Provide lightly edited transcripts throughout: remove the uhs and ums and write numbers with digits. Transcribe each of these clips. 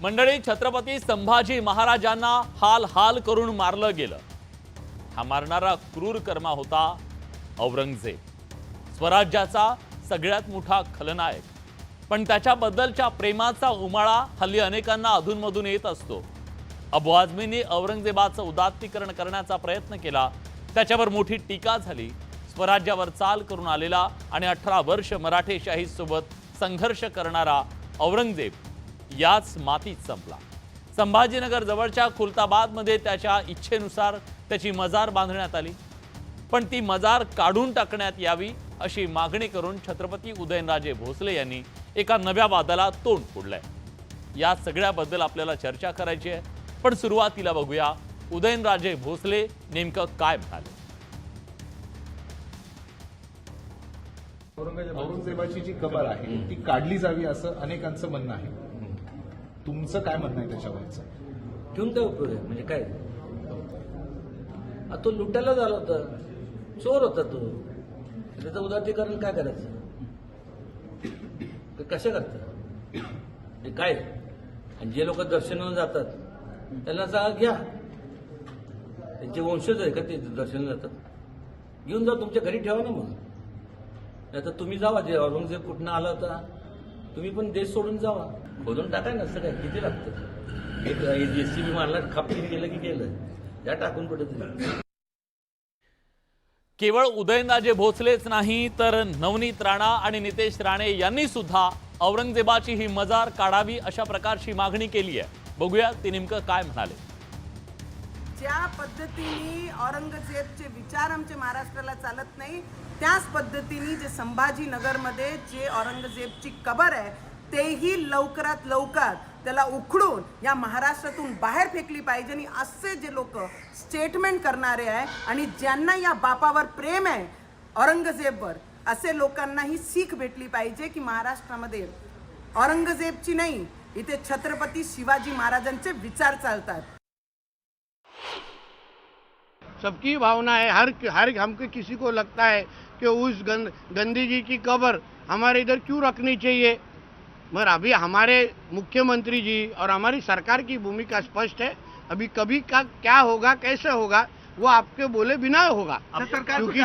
मंडळी, छत्रपती संभाजी महाराजांना हाल हाल करून मारलं गेलं। हा मारणारा क्रूर कर्मा होता औरंगजेब, स्वराज्याचा सगळ्यात मोठा खलनायक। पण त्याच्याबद्दलच्या प्रेमाचा उमाळा हल्ली अनेकांना अधूनमधून येत असतो। अबू आझमींनी औरंगजेबाचं उदात्तीकरण करण्याचा प्रयत्न केला, त्याच्यावर मोठी टीका झाली। स्वराज्यावर चाल करून आलेला आणि 18 वर्ष मराठेशाही सोबत संघर्ष करणारा औरंगजेब याच मातीत संपला। संभाजीनगर जवळच्या खुलताबादमध्ये त्याच्या इच्छेनुसार त्याची मजार बांधण्यात आली, पण ती मजार काढून टाकण्यात यावी अशी मागणी करून छत्रपती उदयनराजे भोसले यांनी एका नव्या वादाला तोंड फोडलंय। या सगळ्याबद्दल आपल्याला चर्चा करायची आहे, पण सुरुवातीला बघूया उदयनराजे भोसले नेमकं काय म्हणाले। औरंगजेबाची जी कबर आहे ती काढली जावी असं अनेकांचं म्हणणं आहे। तुमचं काय म्हणणं आहे त्याच्यावरचं? ठेवून काय उपयोग आहे? म्हणजे काय, तो लुटायला झाला होता, चोर होता तो, त्याचं उदात्तीकरण काय करायचं? कशा करतात हे काय? आणि जे लोक दर्शनाला जातात त्यांना सांगा घ्या, त्यांचे वंशज आहे का ते दर्शनाला जातात, घेऊन जा, तुमच्या घरी ठेवा ना। मग नाही तर तुम्ही जावा, जे औरंगजेब कुठनं आला होता तुम्ही पण देश सोडून जावा, खोदून टाकाय नसतं काय, किती लागतं? एक जेसीबी मारला, खापीन केलं की केलं, या टाकून कुठेतरी। केवळ उदयनराजे भोसलेच नाही तर नवनीत राणा आणि नितेश राणे यांनी सुद्धा औरंगजेबाची ही मजार काढावी अशा प्रकारची मागणी केली आहे। बघूया ते नेमकं काय म्हणाले। ज्या पद्धतीने औरंगजेबचे विचार आमच्या महाराष्ट्राला चालत नाही, त्याच पद्धतीने जे संभाजीनगरमध्ये जे औरंगजेबची कबर आहे तेही लवकरात लवकर त्याला उखडून या महाराष्ट्रातून बाहेर फेकली पाहिजे। आणि असे जे लोक स्टेटमेंट करणारे आहे आणि ज्यांना या बापावर प्रेम आहे औरंगजेबवर, असे लोकांनाही सीख भेटली पाहिजे की महाराष्ट्रामध्ये औरंगजेबची नाही, इथे छत्रपती शिवाजी महाराजांचे विचार चालतात। सबकी भावना है, हर हमको किसी को लगता है कि उस गांधी जी की कब्र हमारे इधर क्यों रखनी चाहिए। मगर अभी हमारे मुख्यमंत्री जी और हमारी सरकार की भूमिका स्पष्ट है। अभी कभी का क्या होगा, कैसे होगा, वो आपके बोले बिना होगा। क्योंकि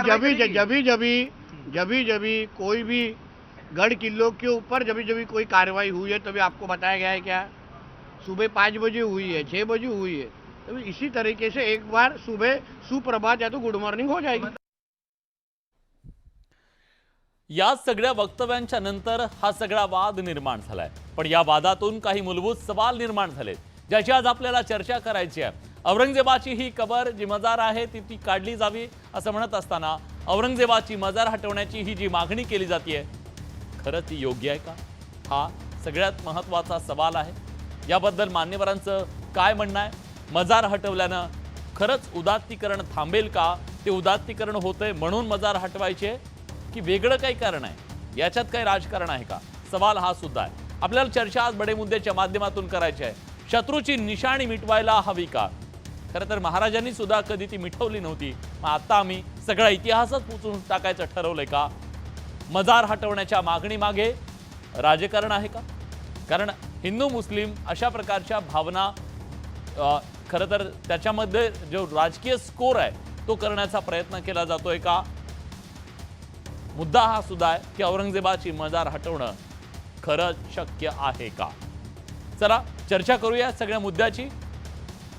जब कोई भी गढ़ किलों के ऊपर जब कोई कार्रवाई हुई है तभी आपको बताया गया है क्या, सुबह 5 बजे हुई है, 6 बजे हुई है। तो इसी तरीके से एक बार सुबह सुप्रभात या तो गुड मॉर्निंग हो जाएगी। या सगळ्या वक्तव्यांच्या नंतर हा सगळा वाद निर्माण झालाय, पण या वादातून काही मूलभूत सवाल निर्माण झालेत ज्याची आज आपल्याला चर्चा करायची आहे। औरंगजेबाची ही कबर जी मजार आहे ती काढली जावी असं म्हणत असताना औरंगजेबाची मजार हटवण्याची ही जी मागणी केली जाते खरं ती योग्य आहे का, हा सगळ्यात महत्त्वाचा सवाल आहे। याबद्दल मान्यवरांचं काय म्हणणं आहे? मजार हटवल्यानं खरंच उदात्तीकरण थांबेल का? ते उदात्तीकरण होतंय म्हणून मजार हटवायचे की वेगळं काही कारण आहे? याच्यात काही राजकारण आहे का? सवाल हा सुद्धा आहे। आपल्याला चर्चा आज बडे मुद्द्याच्या माध्यमातून करायची आहे। शत्रूची निशाणी मिटवायला हवी का? खरं तर महाराजांनी सुद्धा कधी ती मिटवली नव्हती, मग आता आम्ही सगळा इतिहासच पुसून टाकायचं ठरवलंय का? मजार हटवण्याच्या मागणी मागे राजकारण आहे का? कारण हिंदू मुस्लिम अशा प्रकारच्या भावना खरं तर त्याच्यामध्ये जो राजकीय स्कोर आहे तो करण्याचा प्रयत्न केला जातोय का? मुद्दा हा सुद्धा आहे की औरंगजेबाची मजार हटवणं खरंच शक्य आहे का? चला चर्चा करूया सगळ्या मुद्द्याची।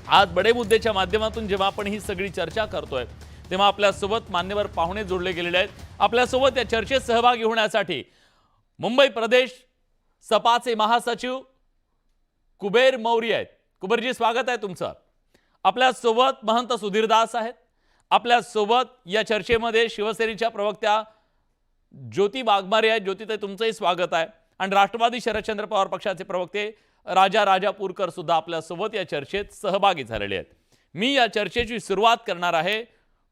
आज बडे मुद्द्याच्या माध्यमातून जेव्हा आपण ही सगळी चर्चा करतोय तेव्हा आपल्यासोबत मान्यवर पाहुणे जोडले गेलेले आहेत। आपल्यासोबत या चर्चेत सहभागी होण्यासाठी मुंबई प्रदेश सपाचे महासचिव कुबेर मौर्य आहेत। कुबेरजी, स्वागत आहे तुमचं। आपल्यासोबत महंत सुधीरदास आहेत। आपल्यासोबत या चर्चेमध्ये शिवसेनेच्या प्रवक्त्या ज्योती वाघमारे आहेत। ज्योतीताई, तुमचंही स्वागत आहे। आणि राष्ट्रवादी शरदचंद्र पवार पक्षाचे प्रवक्ते राजापूरकर सुद्धा आपल्यासोबत या चर्चेत सहभागी झालेले आहेत। मी या चर्चेची सुरुवात करणार आहे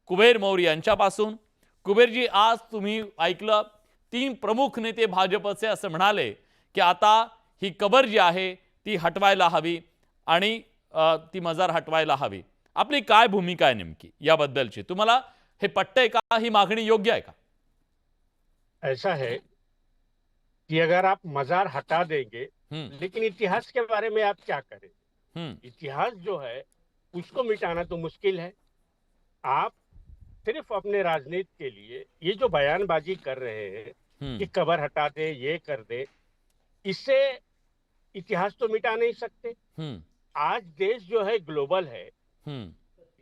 कुबेर मौर्य यांच्यापासून। कुबेरजी, आज तुम्ही ऐकलं 3 प्रमुख नेते भाजपचे असं म्हणाले की आता ही कबर जी आहे ती हटवायला हवी आणि ती मजार हटवायला हवी। आपली काय भूमिका आहे नेमकी याबद्दलची? तुम्हाला हे पटतंय का? ही मागणी योग्य आहे का? ऐसा है कि अगर आप मजार हटा देंगे लेकिन इतिहास के बारे में आप क्या करें? इतिहास जो है उसको मिटाना तो मुश्किल है। आप सिर्फ अपने राजनीति के लिए ये जो बयानबाजी कर रहे हैं कि कबर हटा दे, ये कर दे, इससे इतिहास तो मिटा नहीं सकते। आज देश जो है ग्लोबल है,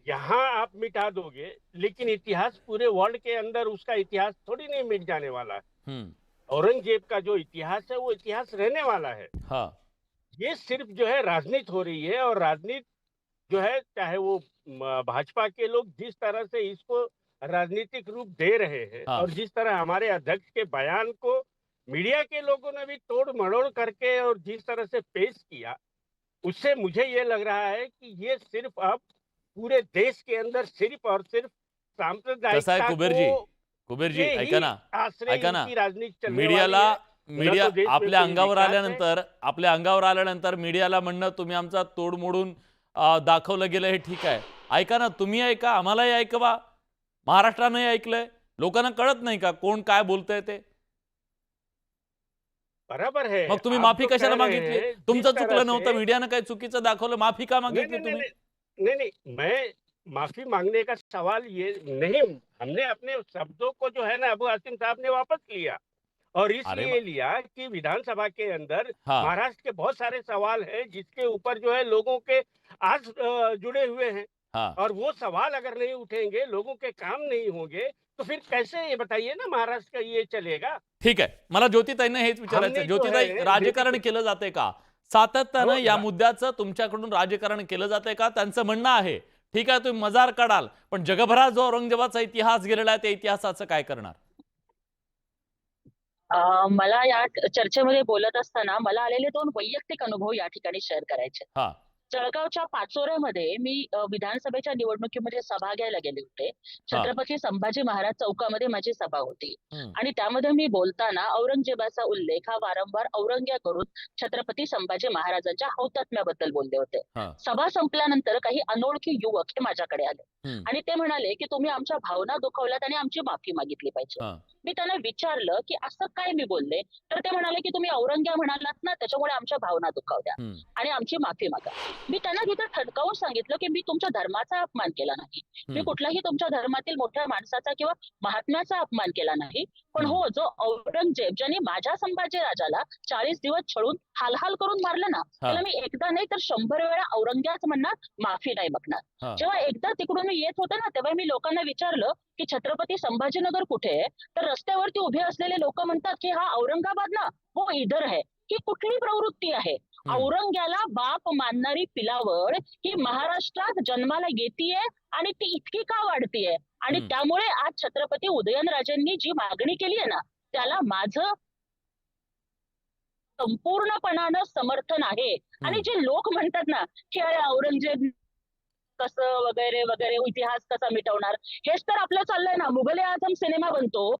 यहाँ आप मिटा दोगे लेकिन इतिहास पूरे वर्ल्ड के अंदर उसका इतिहास थोड़ी नहीं मिट जाने वाला है। औरंगजेब का जो इतिहास है वो इतिहास रहने वाला है। हाँ। ये सिर्फ जो है राजनीति हो रही है, और राजनीति जो है चाहे वो भाजपा के लोग जिस तरह से इसको राजनीतिक रूप दे रहे हैं, हाँ। और जिस तरह हमारे अध्यक्ष के बयान को मीडिया के लोगों ने भी तोड़ मरोड़ करके और जिस तरह से पेश किया, उससे मुझे ये लग रहा है कि ये सिर्फ अब पूरे देश के अंदर सिर्फ और सिर्फ कसं आहे सांप्रदायिकता कुबेरजी के ही ऐका ना आश्रय ऐका ना इनकी राजनीति चलने मीडियाला वाली है। मीडिया न तो देश में आपल्या कोई अंगावर विकास है। आल्यानंतर मीडियाला म्हणणं तुम्ही आमचा तोड मोडून दाखवलं गेलं हे ठीक आहे। ऐका ना, तुम्ही ऐका, आम्हालाही ऐकवा, महाराष्ट्रानंही ऐकलंय, लोकांना कळत नाही का कोण काय बोलतंय ते? बराबर है। मग तुम्ही आप माफी जो कशाला कह रहे मागितली? हैं, तुमचं जिस तरह चुकलं नव्हतं, से- मीडियानं काही चुकीचं दाखवलं, माफी का मागितली तुम्ही? नहीं, मैं माफी मांगने का सवाल ये नहीं, हमने अपने शब्दों को जो है ना अबू आसिम साहब ने वापस लिया, और इसलिए लिया कि विधानसभा के अंदर हाँ। महाराष्ट्र के बहुत सारे सवाल हैं जिसके ऊपर जो है लोगों के आज जुड़े हुए हैं, हाँ। और वो सवाल अगर नहीं उठेंगे, लोगों के काम नहीं होंगे, तो फिर कैसे ये बताइए ना महाराष्ट्र का ये चलेगा? ठीक आहे, मला ज्योतिताईंना हेच विचारायचं आहे। हमने जो ज्योतिताई, है- राजकारण केलं जाते का सातत्यानं? हो, या मुद्द्याचं तुमच्याकडून राजकारण केलं जाते का? त्यांचं म्हणणं आहे ठीक आहे तुम्ही मजार काढाल, पण जगभरात जो औरंगजेबाचा इतिहास गेलेला आहे त्या इतिहासाचं काय करणार? मला या चर्चेमध्ये बोलत असताना मला आलेले 2 वैयक्तिक अनुभव या ठिकाणी शेअर करायचे. हा जळगावच्या पाचोऱ्यामध्ये मी विधानसभेच्या निवडणुकीमध्ये सभा घ्यायला गेले होते. छत्रपती संभाजी महाराज चौकामध्ये माझी सभा होती आणि त्यामध्ये मी बोलताना औरंगजेबाचा उल्लेख हा वारंवार औरंग्या करून छत्रपती संभाजी महाराजांच्या हौतात्म्याबद्दल बोलले होते. सभा संपल्यानंतर काही अनोळखी युवक हे माझ्याकडे आले आणि ते म्हणाले की तुम्ही आमच्या भावना दुखावल्यात आणि आमची माफी मागितली पाहिजे. मी त्यांना विचारलं की असं काय मी बोलले, तर ते म्हणाले की तुम्ही औरंग्या म्हणालात ना, त्याच्यामुळे आमच्या भावना दुखावल्या आणि आमची माफी मागा. मी त्यांना तिथं ठणकावून सांगितलं की मी तुमच्या धर्माचा अपमान केला नाही, मी कुठलाही तुमच्या धर्मातील मोठ्या माणसाचा किंवा महात्म्याचा अपमान केला नाही, पण हो, जो औरंगजेब ज्यांनी माझ्या संभाजी राजाला 40 दिवस छळून हालहाल करून मारलं ना, त्याला मी एकदा नाही तर 100 वेळा औरंग्याच म्हणणार, माफी नाही मागणार. जेव्हा एकदा तिकडून मी येत होते ना, तेव्हा मी लोकांना विचारलं की छत्रपती संभाजीनगर कुठे आहे, तर रस्त्यावरती उभे असलेले लोक म्हणतात की हा औरंगाबाद ना, हो इधर है. ही कुठली प्रवृत्ती आहे? औरंग्याला बाप मानणारी पिलावळ ही महाराष्ट्रात जन्माला येतीये आणि ती इतकी का वाढतीये? आणि त्यामुळे आज छत्रपती उदयनराजेंनी जी मागणी केली आहे ना, त्याला माझं संपूर्णपणानं समर्थन आहे. आणि जे लोक म्हणतात ना की अरे औरंगजेब कसं वगैरे वगैरे, इतिहास कसा मिटवणार, हेच तर आपलं चाललंय ना. मुघल आझम सिनेमा बनतो,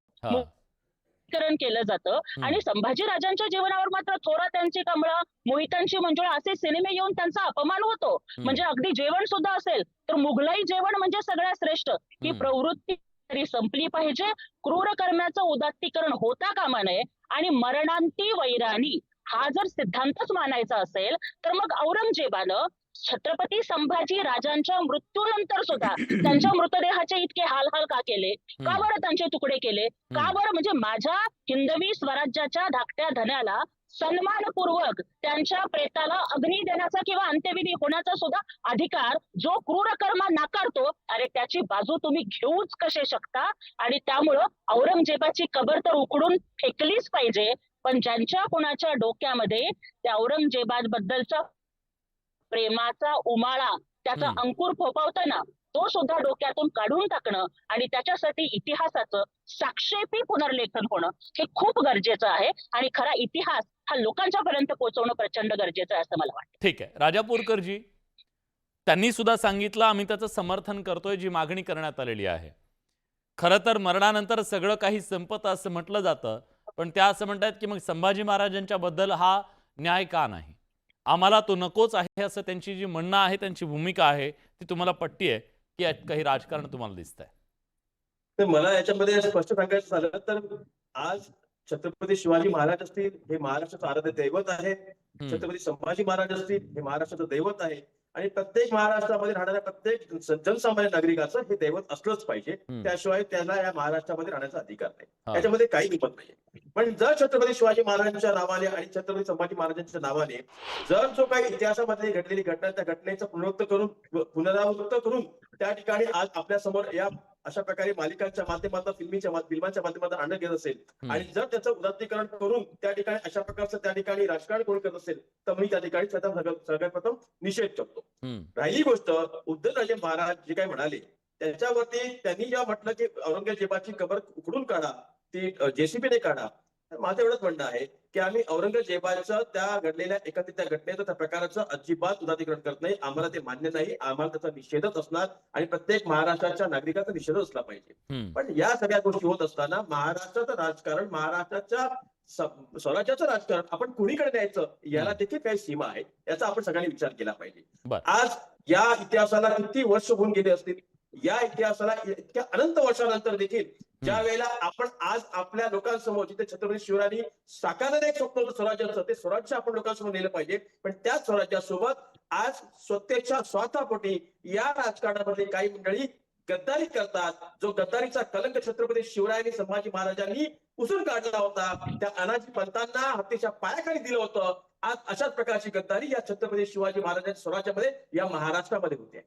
करण केलं जातं आणि संभाजी राजांच्या जीवनावर मात्र थोरातांची कमळा, मोहितांची मंजुळा असे सिनेमे येऊन त्यांचा अपमान होतो. म्हणजे अगदी जेवण सुद्धा असेल तर मुघलाई जेवण म्हणजे सगळ्यात श्रेष्ठ. ही प्रवृत्ती तरी संपली पाहिजे. क्रूर कर्माचं उदात्तीकरण होता कामा नये आणि मरणांती वैराणी हा जर सिद्धांतच मानायचा असेल तर मग औरंगजेबानं छत्रपती संभाजी राजांच्या मृत्यूनंतर सुद्धा त्यांच्या मृतदेहाचे इतके हालहाल का केले? का बरं त्यांचे तुकडे केले? का बरं? म्हणजे माझ्या हिंदवी स्वराज्याच्या धाकट्या धन्याला सन्मानपूर्वक त्यांच्या प्रेताला अग्नी देण्याचा किंवा अंत्यविधी होण्याचा सुद्धा अधिकार जो क्रूर कर्म नाकारतो, अरे त्याची बाजू तुम्ही घेऊच कसे शकता? आणि त्यामुळं औरंगजेबाची कबर तर उकडून फेकलीच पाहिजे, पण ज्यांच्या कुणाच्या डोक्यामध्ये त्या औरंगजेबाबद्दलचा प्रेमाचा उमाळा, त्याचा अंकुर फोफावतं ना, तो सुद्धा डोक्यातून काढून टाकणं आणि त्याच्यासाठी इतिहासाचं साक्षेपी पुनर्लेखन होणं हे खूप गरजेचं आहे. आणि खरा इतिहास हा लोकांच्या पर्यंत पोहोचवणं प्रचंड गरजेचं आहे असं मला वाटतं. ठीक आहे, राजापूरकरजी, त्यांनी सुद्धा सांगितलं आम्ही त्याचं समर्थन करतोय जी मागणी करण्यात आलेली आहे. खरं तर मरणानंतर सगळं काही संपतं असं म्हटलं जातं, पण त्या असं म्हणतात की मग संभाजी महाराजांच्या बद्दल हा न्याय का नाही, आम्हाला तो नकोच आहे, असं त्यांची जी म्हणणं आहे, त्यांची भूमिका आहे ती तुम्हाला पटती आहे की यात काही राजकारण तुम्हाला दिसतंय? तर मला याच्यामध्ये स्पष्ट सांगायचं झालं तर आज छत्रपती शिवाजी महाराज असतील, हे महाराष्ट्राचं आराध्य दैवत आहे. छत्रपती संभाजी महाराज असतील, हे महाराष्ट्राचं दैवत आहे. आणि प्रत्येक महाराष्ट्रामध्ये राहणाऱ्या प्रत्येक जनसामान्य नागरिकाचं हे दैवत असलंच पाहिजे. त्याशिवाय त्याला या महाराष्ट्रामध्ये राहण्याचा अधिकार नाही. त्याच्यामध्ये काही विपत नाही. पण जर छत्रपती शिवाजी महाराजांच्या नावाने आणि छत्रपती संभाजी महाराजांच्या नावाने जर जो काही इतिहासामध्ये घडलेली घटना, त्या घटनेचं पुनरावृत्त करून त्या ठिकाणी आज आपल्या समोर या अशा प्रकारे मालिकांच्या माध्यमातून, फिल्मांच्या माध्यमातून आणलं गेलं असेल आणि जर त्याचं उदात्तीकरण करून त्या ठिकाणी अशा प्रकारचं त्या ठिकाणी राजकारण कोण करत असेल, तर मी त्या ठिकाणी सगळ्यात प्रथम निषेध करतो. राहिली गोष्ट उदयनराजे महाराज जे काही म्हणाले त्याच्यावरती, त्यांनी जेव्हा म्हटलं की औरंगजेबाची कबर उकडून काढा, ती जेसीबीने काढा, तर माझं एवढंच म्हणणं आहे की आम्ही औरंगजेबाचं त्या घडलेल्या एकत्रित त्या घटनेचं, त्या प्रकाराचं अजिबात उदात्तीकरण करत नाही. आम्हाला ते मान्य नाही. आम्हाला त्याचा निषेधच असणार आणि प्रत्येक महाराष्ट्राच्या नागरिकाचा निषेधच असला पाहिजे. पण या सगळ्या गोष्टी होत असताना महाराष्ट्राचं राजकारण, महाराष्ट्राच्या स्वराज्याचं राजकारण आपण कुणीकडे न्यायचं याला देखील काही सीमा आहे. याचा आपण सगळ्यांनी विचार केला पाहिजे. आज या इतिहासाला किती वर्ष होऊन गेले असतील, या इतिहासाला इतक्या अनंत वर्षानंतर देखील ज्या वेळेला आपण आज आपल्या लोकांसमोर, जिथे छत्रपती शिवरायांनी साकारलेलं एक स्वप्न होतं स्वराज्याचं, ते स्वराज्य आपण लोकांसमोर नेलं पाहिजे. पण त्याच स्वराज्यासोबत आज स्वतःच्या स्वार्थापोटी या राजकारणामध्ये काही मंडळी गद्दारी करतात. जो गद्दारीचा कलंक छत्रपती शिवरायांनी, संभाजी महाराजांनी पुसून काढला होता, त्या अनाजी पंतांना हत्तीच्या पायाखाली दिलं होतं. आज अशाच प्रकारची गद्दारी या छत्रपती शिवाजी महाराजांच्या स्वराज्यामध्ये, या महाराष्ट्रामध्ये होते.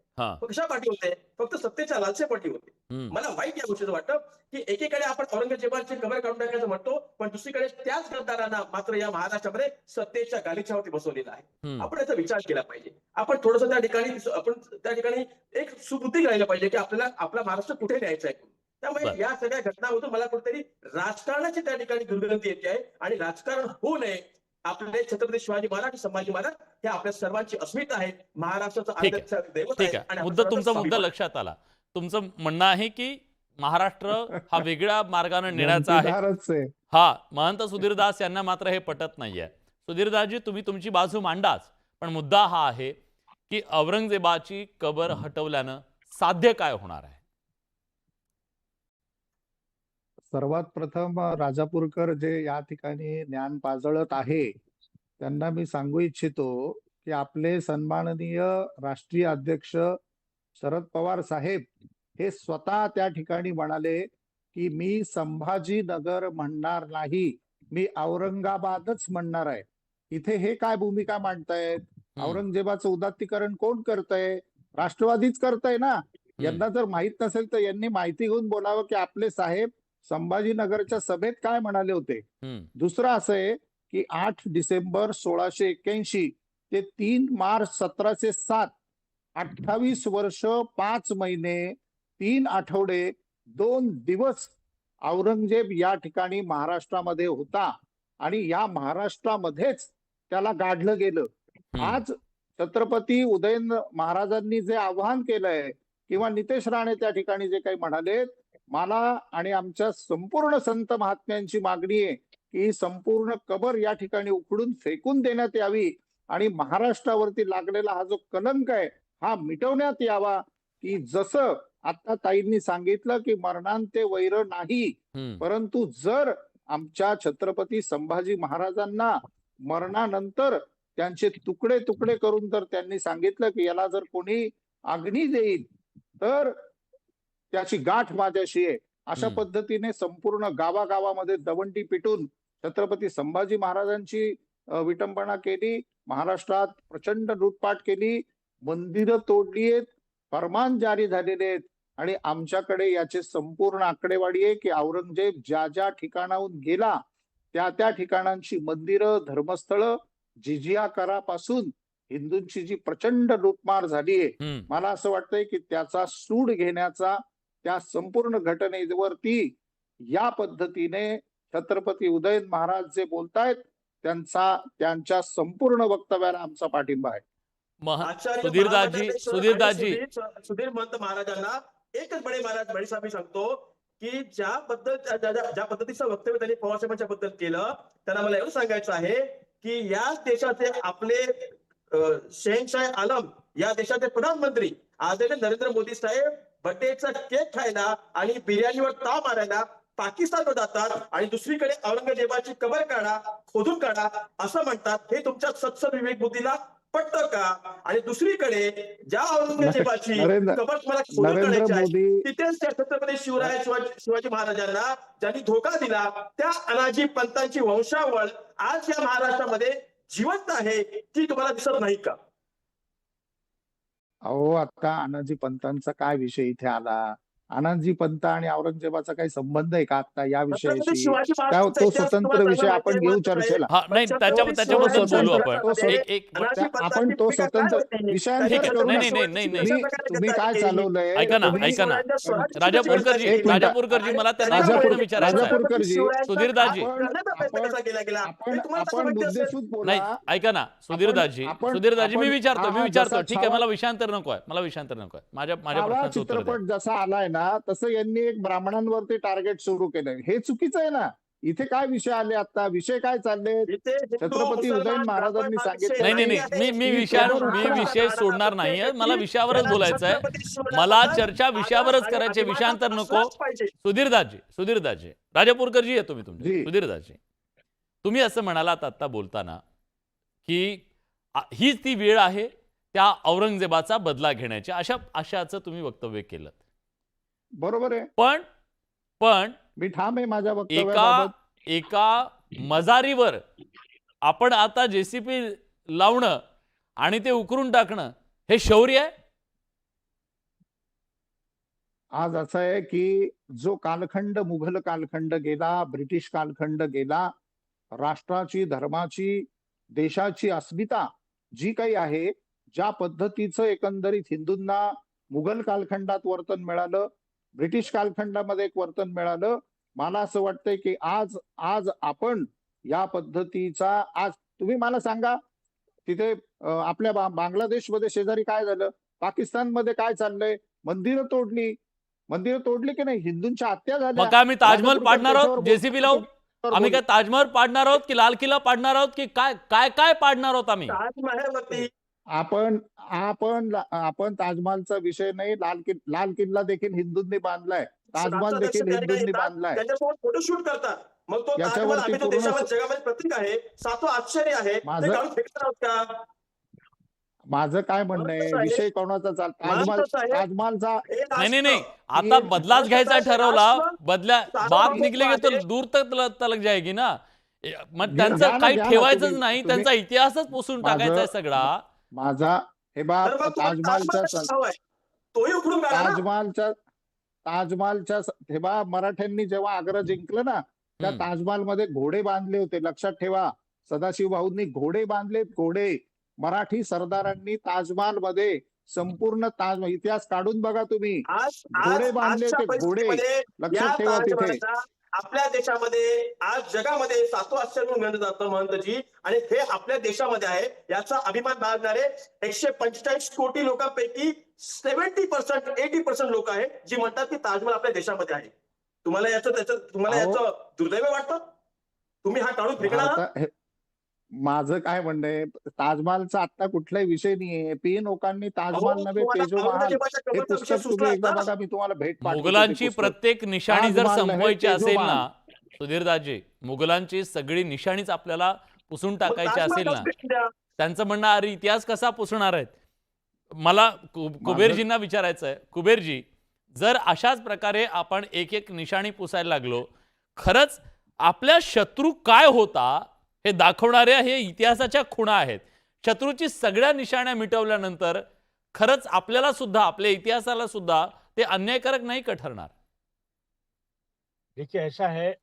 कशापाठी होते? फक्त सत्तेच्या लालसेपाठी होते. मला वाईट या गोष्टीचं वाटतं की एकीकडे आपण औरंगजेबाची कबर काढून टाकायचं म्हणतो, पण दुसरीकडे त्याच गद्दारांना मात्र या महाराष्ट्रामध्ये सत्तेच्या गालिच्यावरती बसवलेला आहे. आपण याचा विचार केला पाहिजे. आपण थोडंसं त्या ठिकाणी एक सुबुद्धी राहिलं पाहिजे की आपल्याला आपला महाराष्ट्र कुठे न्यायचा आहे. त्यामुळे या सगळ्या घटनांमधून मला कुठेतरी राजकारणाची त्या ठिकाणी दुर्गंधी येते आहे आणि राजकारण होऊ नये. आपले छत्रपती शिवाजी महाराज, संभाजी महाराज हे आपल्या सर्वांची अस्मिता आहे. महाराष्ट्राचं आराध्य दैवत आहे. तुमचा मुद्दा लक्षात आला. तुमचं म्हणणं आहे की महाराष्ट्र हा वेगळ्या मार्गाने नेण्याचा आहे. महंत सुधीरदास यांना मात्र हे पटत नाहीये. सुधीरदासजी, तुम्ही तुमची बाजू मांडाच, पण मुद्दा हा आहे की औरंगजेबाची कबर हटवल्यानं साध्य काय होणार आहे? सर्वात प्रथम राजापूरकर जे या ठिकाणी ज्ञान पाजळत आहे त्यांना मी सांगू इच्छितो की आपले सन्माननीय राष्ट्रीय अध्यक्ष शरद पवार साहेब हे स्वतः त्या ठिकाणी म्हणाले की मी संभाजीनगर म्हणणार नाही, मी औरंगाबादच म्हणणार आहे. इथे हे काय भूमिका मांडतायत? औरंगजेबाचं उदात्तीकरण कोण करतंय? राष्ट्रवादीच करतंय ना. यांना जर माहित नसेल तर यांनी माहिती घेऊन बोलावं की आपले साहेब संभाजीनगरच्या सभेत काय म्हणाले होते. दुसरं असं आहे की 8 डिसेंबर 1681 ते 3 मार्च 1707, 28 वर्ष 5 महिने 3 आठवडे 2 दिवस औरंगजेब या ठिकाणी महाराष्ट्रामध्ये होता आणि या महाराष्ट्रामध्येच त्याला गाडलं गेलं. आज छत्रपती उदयन महाराजांनी जे आवाहन केलंय किंवा नितेश राणे त्या ठिकाणी जे काही म्हणाले, मला आणि आमच्या संपूर्ण संत महात्म्यांची मागणी आहे की संपूर्ण कबर या ठिकाणी उखडून फेकून देण्यात यावी आणि महाराष्ट्रावरती लागलेला हा जो कलंक आहे हा मिटवण्यात यावा. की जसं आता ताईंनी सांगितलं की मरणांते वैर नाही, परंतु जर आमच्या छत्रपती संभाजी महाराजांना मरणानंतर त्यांचे तुकडे तुकडे करून जर त्यांनी सांगितलं की याला जर कोणी अग्नी देईल तर त्याची गाठ माझ्याशी आहे, अशा पद्धतीने संपूर्ण गावागावामध्ये दवंडी पिटून छत्रपती संभाजी महाराजांची विटंबना केली. महाराष्ट्रात प्रचंड लूटपाट केली, मंदिरं तोडली आहेत, फरमान जारी झालेले आहेत आणि आमच्याकडे याची संपूर्ण आकडेवारी आहे की औरंगजेब ज्या ज्या ठिकाणाहून गेला त्या त्या ठिकाणांची मंदिरं, धर्मस्थळं, जिजिया करापासून हिंदूंची जी प्रचंड लूटमार झाली आहे, मला असं वाटतंय की त्याचा सूड घेण्याचा त्या संपूर्ण घटनेवरती या पद्धतीने छत्रपती उदयन महाराज जे बोलतायत त्यांच्या संपूर्ण वक्तव्याला आमचा पाठिंबा आहे. सुधीर महंत महाराजांना एकच बडे साहेब सांगतो की ज्या पद्धतीचं वक्तव्य त्यांनी पवारसाहेबांच्या बद्दल केलं, त्यांना मला एवढं सांगायचं आहे की या देशाचे आपले शहेनशाह आलम, या देशाचे प्रधानमंत्री आदरणीय नरेंद्र मोदी साहेब बर्थडेचा केक खायला आणि बिर्याणीवर ताव मारायला पाकिस्तानला जातात आणि दुसरीकडे औरंगजेबाची कबर काढा, खोदून काढा असं म्हणतात. हे तुमच्या सत्सद विवेक बुद्धीला पटतं का? आणि दुसरीकडे ज्या औरंगजेबाची नरेंद्र कबर तुम्हाला खोदून नरेंद्र काढायची आहे, मोदी तिथेच त्या छत्रपती शिवाजी महाराजांना ज्यांनी धोका दिला त्या अनाजी पंतांची वंशावळ आज या महाराष्ट्रामध्ये जिवंत आहे, ती तुम्हाला दिसत नाही का? अहो, आता आनाजी पंतांचा काय विषय इथे आला? आनाजी पंत आणि औरंगजेबाचा काही संबंध आहे का आता या छत्रपती विषयाशी? शिवाजी त्या महाराजांचा तो इतिहास स्वतंत्र तुम्हाला विषय चांगला आपण माहिती आहे, घेऊ मात्र चर्चेला. हा नाही त्याच्याबद्दल बोलू आपण. अनाजी एक आपण तो पंतांची स्वतंत्र भूमिका काय होती? विषयांतर ठीक आहे. करू नाही, नका. नाही, नाही, नाही. तुम्ही काय चालवलंय? ऐका ना, तुम्ही- ऐका ना. स्वराज्य राजापूरकरजी एक मिनिट. राजापूरकरजी मला त्यांना एक राजापूर- प्रश्न विचारायचा आहे. राजापूरकरजी, सुधीरदाजी. आपण मुद्देसूद बोला. नाही ऐका ना सुधीरदाजी आपण- सुधीरदाजी मी आपण- विचारतो हा, मी विचारतो जसा ठीक आहे छावा- मला विषयांतर नको आहे मला विषयांतर नको आहे माझ्या छावा प्रश्नाचं उत्तर द्या. चित्रपट जसा आलाय ना तसं यांनी एक ब्राह्मणांवरती टार्गेट सुरू केलंय. हे चुकीचं आहे ना. इथे काय विषय आले आता? विषय काय चालले? छत्रपती उदयन महाराजांनी सांगितलं नाही नाही नाही मी विषय सोडणार नाहीये मला विषयावरच बोलायचं आहे मला चर्चा विषयावरच करायची विषयांतर नको. सुधीरदाजी राजापूरकरजी येतो मी तुमचे जी. सुधीरदाजी तुम्ही असं म्हणालात आता बोलताना की हीच ती वेळ आहे त्या औरंगजेबाचा बदला घेण्याची अशाचं तुम्ही वक्तव्य केलं. बरोबर आहे. पण मी ठाम आहे माझ्या वक्तव्याबाबत. एका मजारीवर आपण आता जेसीपी लावणं आणि ते उकरून टाकणं हे शौर्य आहे. आज असं आहे की जो कालखंड मुघल कालखंड गेला, ब्रिटिश कालखंड गेला, राष्ट्राची धर्माची देशाची अस्मिता जी काही आहे ज्या पद्धतीचं एकंदरीत हिंदूंना मुघल कालखंडात वर्तन मिळालं, ब्रिटिश कालखंडामध्ये एक वर्तन मिळालं, मला असं वाटतंय की आज आपण या पद्धतीचा आज तुम्ही मला सांगा तिथे आपल्या बांगलादेशमध्ये शेजारी काय झालं, पाकिस्तानमध्ये काय चाललंय, मंदिरं तोडली की नाही, हिंदूंच्या हत्या झाल्या. मग काय आम्ही ताजमहल पाडणार आहोत जेसीबी लावून? आम्ही काय ताजमहल पाडणार आहोत की लाल किल्ला पाडणार आहोत की काय पाडणार आहोत आम्ही? आपण ताजमहलचा विषय नाही, लाल किल्ला देखील हिंदूंनी बांधलाय, ताजमहल देखील हिंदूंनी बांधलाय. त्याच्यासोबत फोटोशूट करतात. मग तो ताजमहल आम्ही तो देशामध्ये जगामध्ये प्रतीक आहे, सातवं आश्चर्य आहे, ते काढून फेकणार आहोत का? माझं काय म्हणणं आहे, विषय कोणाचा ताजमहलचा नहीं आता बदलाच घ्यायचा ठरवला बात निकलेगी तो दूर तक जाएगी ना. मग त्यांचं काही ठेवायचंच नाही, त्यांचा इतिहासच पुसून टाकायचा आहे सगळा. माझा हे बा ताजमहलच्या हे बा मराठ्यांनी जेव्हा आग्रा जिंकलं ना त्या ताजमहलमध्ये घोडे बांधले होते, लक्षात ठेवा. सदाशिव भाऊंनी घोडे बांधलेत, घोडे. मराठी सरदारांनी ताजमहल मध्ये संपूर्ण ताजमहल इतिहास काढून बघा तुम्ही, घोडे बांधले होते, घोडे. लक्षात ठेवा तिथे. आपल्या देशामध्ये आज जगामध्ये सातवं आश्चर्य म्हणून गणलं जातं महंतजी, आणि हे आपल्या देशामध्ये आहे. याचा अभिमान बाळगणारे 145 कोटी लोकांपैकी 70% 80% लोक आहेत जी म्हणतात की ताजमहल आपल्या देशामध्ये आहे. तुम्हाला याचं दुर्दैव वाटतं? तुम्ही हा टाळून फेकणार? माझं काय म्हणणं आहे, ताजमहलचा आता कुठलाही विषय नाहीये. पी लोकांनी ताजमहल नव्हे तेजो महाल हे पुस्तक तुम्ही एकदा बघा, मी तुम्हाला भेट पाठवतो. मुघलांची प्रत्येक निशाणी जर संपवायची असेल ना सुधीरदाजी, मुघलांची सगळी निशाणीच आपल्याला पुसून टाकायची असेल ना, त्यांचं म्हणणं अरे इतिहास कसा पुसणार आहेत. मला कुबेरजींना विचारायचं आहे, कुबेरजी जर अशाच प्रकारे आपण एक एक निशाणी पुसायला लागलो, खरंच आपल्या शत्रू काय होता हे दाखवणाऱ्या हे इतिहासाच्या खुणा आहेत. शत्रूची सगळ्या निशाण्या मिटवल्यानंतर खरंच आपल्याला सुद्धा आपल्या इतिहासाला सुद्धा ते अन्यायकारक नाही का ठरणार? देखिए ऐसा है,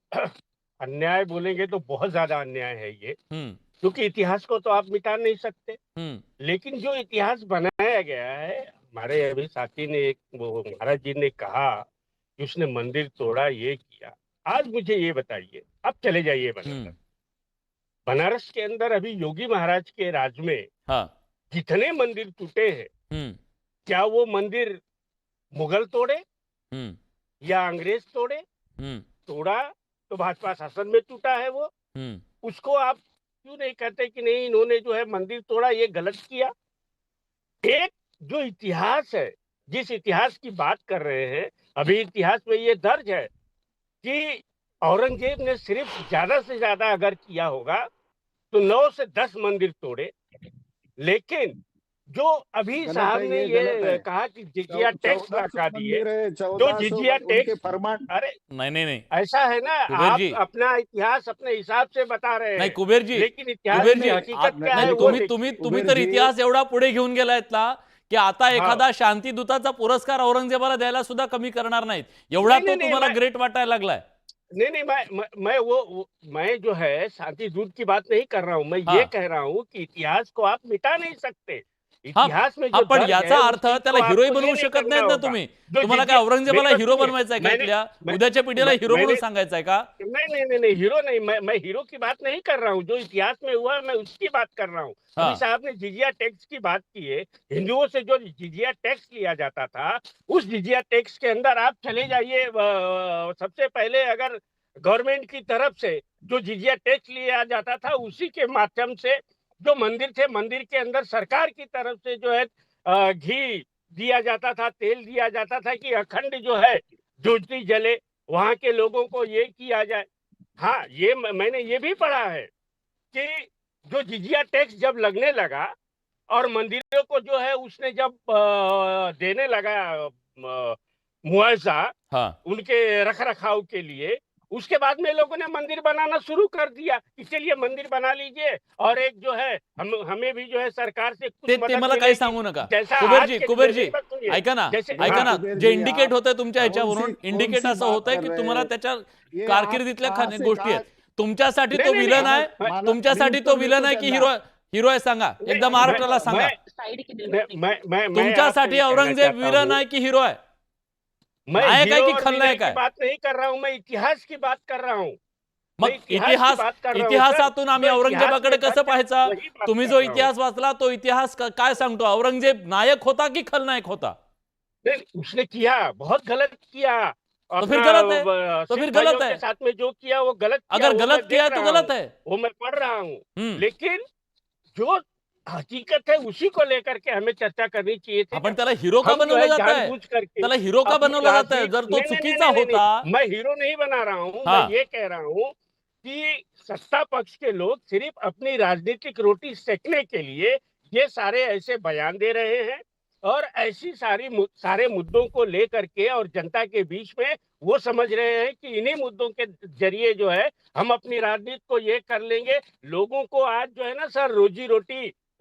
अन्याय बोलेंगे तो बहुत ज्यादा अन्याय है ये, क्योंकि इतिहास को तो आप मिटा नहीं सकते। लेकिन जो इतिहास बनाया गया है, हमारे अभी साथी ने महाराज जी ने कहा कि उसने मंदिर तोड़ा, ये किया। आज मुझे ये बताइए, अब चले जाइए बनारस के अंदर अभी योगी महाराज के राज में जितने मंदिर टूटे हैं, क्या वो मंदिर मुगल तोड़े या अंग्रेज तोड़े? तोड़ा तो भाजपा शासन में टूटा है वो। उसको आप क्यों नहीं कहते कि नहीं इन्होंने जो है मंदिर तोड़ा, ये गलत किया? एक जो इतिहास है, जिस इतिहास की बात कर रहे हैं, अभी इतिहास में ये दर्ज है कि औरंगजेब ने सिर्फ ज्यादा से ज्यादा अगर किया होगा तो 9 से 10 मंदिर तोड़े, लेकिन जो अभी गलत साहब है, ने ये गलत ये है। कहा कि जिजिया टैक्स 1400 लगा दिए, मंदिर है, जो 1400 जिजिया उनके टैक्स, फरमान। अरे नहीं, ऐसा है ना, कुबेर आप जी। अपना इतिहास अपने हिसाब से बता रहे नाही हैं, कुबेर जी, लेकिन इतिहास कुबेर की जी, हकीकत क्या नाही है वो तुम्ही देखिए। तुम्ही तुम्ही कुबेर तर जी, इतिहास एवढा पुढे घेऊन गेलायत ना की आता हाँ। एखादा शांतिदूताचा पुरस्कार औरंगजेबाला द्यायला सुद्धा कमी करणार नाहीत, एवढा तो नहीं, तुम्हाला मैं ग्रेट वाटायला लागलाय. नहीं, मैं जो है शांति दूत की बात नहीं कर रहा हूँ, मैं ये हाँ. कह रहा हूँ कि इतिहास को आप मिटा नहीं सकते। हा इतिहास में हा जो पण दर्द याचा है अर्थ उस चीज त्याला को हिरोही आपको ये बनवू नहीं शकत करना नाहीत ना होगा। तुम्ही. जो तुम्हाला काय जिजिया, औरंगजेबाला मेरी हिरो बात सुनिए, बनवायचं आहे का मैंने इथल्या मैं- उद्याच्या पिढीला मैं- हिरो म्हणून मैंने सांगायचं आहे का? नहीं, हीरो नहीं, मैं हीरो की बात नहीं कर रहा हूँ, जो इतिहास में हुआ है मैं उसकी बात कर रहा हूँ। हाँ। अभी साहब ने जिजिया टैक्स की बात की है, हिंदुओं से जो जिजिया टैक्स लिया जाता था, उस जिजिया टैक्स के अंदर आप चले जाइए, सबसे पहले अगर गवर्नमेंट की तरफ से जो जिजिया टैक्स लिया जाता था, उसी के माध्यम से जो मंदिर थे, मंदिर के अंदर सरकार की तरफ से जो है घी दिया जाता था, तेल दिया जाता था कि अखंड जो है ज्योति जले, वहां के लोगों को ये किया जाए। हाँ, ये मैंने ये भी पढ़ा है कि जो जिजिया टैक्स जब लगने लगा और मंदिरों को जो है उसने जब देने लगा मुआवजा हाँ. उनके रख रखाव के लिए, उसके बाद में लोगों ने मंदिर बनाना शुरू कर दिया, इसके लिए मंदिर बना लीजिए और एक जो है हमें भी जो है सरकार से कुछ ते मदद मला काही मिलेगी। सांगू नका. जैसा कुबेरजी, आज के कुबेरजी, मेरी बात सुनिए, ऐका ना, जैसे ऐका ना, कुबेर जे जी, इंडिकेट आप होतंय तुमच्या कौन ह्याच्यावरून, सी इंडिकेट असं बात होतंय कर की रहे तुम्हाला हैं? त्याच्या ये आप कारकिर्दीतल्या कहाँ से गोष्टी आहेत. कहाँ- तुमच्यासाठी नहीं, तो नहीं, विलन नहीं, आहे, मैं- तुमच्यासाठी तो उत्तर विलन देतो आहे की त्यांना. हिरो आहे सांगा, एकदा महाराष्ट्राला सांगा. साइड की मैं आपको तुमच्यासाठी ये कहना औरंगजेब चाहता विलन हूँ, आहे की हिरो आहे? मैं नायक आहे हीरो की और खलनायक विलेन की आहे? बात नहीं कर रहा हूँ, मैं इतिहास की बात कर रहा हूँ। मग मैं इतिहास की बात कर रहा हूँ, इतिहासातून सर. आम्ही जो औरंगजेबाकडे इतिहास कसं में पाहायचं? वही बात तुम्ही कर जो रहा हूँ. इतिहास वाचला तो इतिहास काय सांगतो? औरंगजेब नायक होता की खलनायक होता? नहीं, उसने किया, बहुत गलत किया। तो फिर अपना गलत है, तो सिख फिर गलत भाइयों है. के साथ में जो किया वो गलत किया, अगर वो गलत मैं किया है देख तो रहा गलत हूँ, है. वो मैं पढ़ रहा हूँ। हम्म. लेकिन जो हकीकत है उसी को लेकर के हमें चर्चा करनी चाहिए थी आपण ना। त्याला हिरो का हम जो बनवलं है जात आहे? जानबूझ करके त्याला हिरो का अपनी बनवलं जात आहे? राजनीति- जर तो नहीं, नहीं, चुकीचा नहीं, नहीं, होता. नहीं, मैं हीरो नहीं बना रहा हूँ, हाँ. मैं ये कह रहा हूँ कि सत्ता पक्ष के लोग सिर्फ अपनी राजनीतिक रोटी सेकने के लिए ये सारे ऐसे बयान दे रहे हैं और ऐसी सारे मुद्दों को लेकर के और जनता के बीच में वो समझ रहे हैं कि इन्हीं मुद्दों के जरिए जो है हम अपनी राजनीति को ये कर लेंगे। लोगों को आज जो है ना सर,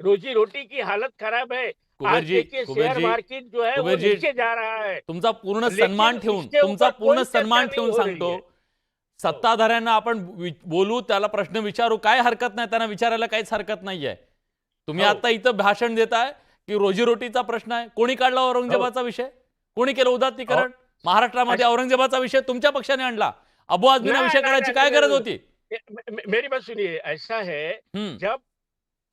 रोजी रोटी की हालत खराब है। कुबेर आज जी, देखिए कुबेर शेयर जी, मार्केट जो है वो कुबेर जी, नीचे जा रहा है। तुमचा पूर्ण लेकिन सन्मान ठेवून इसके तुमचा ऊपर पूर्ण कोई चर्चा सन्मान नहीं ठेवून हो रही सांगतो, है. सत्ताधाऱ्यांना आपण बोलू, त्याला प्रश्न विचारू, काय हरकत नाही, त्यांना विचारायला काहीच हरकत नाहीये. तुम्ही हो. आता इथं भाषण देताय की रोजीरोटीचा प्रश्न आहे. कोणी काढला औरंगजेबाचा विषय? कोणी केलं उदात्तीकरण? महाराष्ट्रामध्ये औरंगजेबाचा विषय तुमच्या पक्षाने आणला. अबू आझमीना विषय करायची काय गरज होती? मेरी बात सुनिए, ऐसा है जब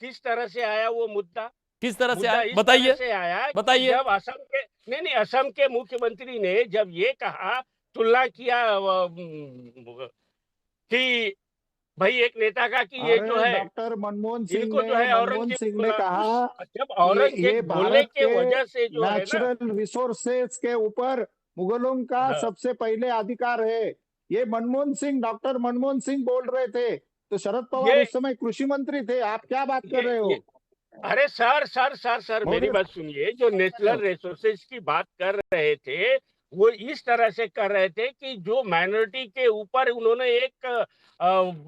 किस तरह से आया वो मुद्दा, किस तरह से मुद्दा आया? इस बताइए, तरह से आया कि बताइए. जब असम के मुख्यमंत्री ने जब ये कहा, तुलना किया कि भाई एक नेता का कि ये जो अरे है डॉक्टर मनमोहन सिंह इनको जो है ने औरंगजेब कहा जब कि ये औरंगजेब बोलने भारत के के वजह से जो है ना, नेचुरल रिसोर्सेस के ऊपर मुगलों का हाँ. सबसे पहले अधिकार है। ये मनमोहन सिंह, डॉक्टर मनमोहन सिंह बोल रहे थे, तो शरद पवार ये- उस समय कृषि मंत्री थे। आप क्या बात कर रहे हो? अरे सर मेरी बात सुनिए, जो नेचुरल रिसोर्सेज की बात कर रहे थे वो इस तरह से कर रहे थे कि जो माइनॉरिटी के ऊपर उन्होंने एक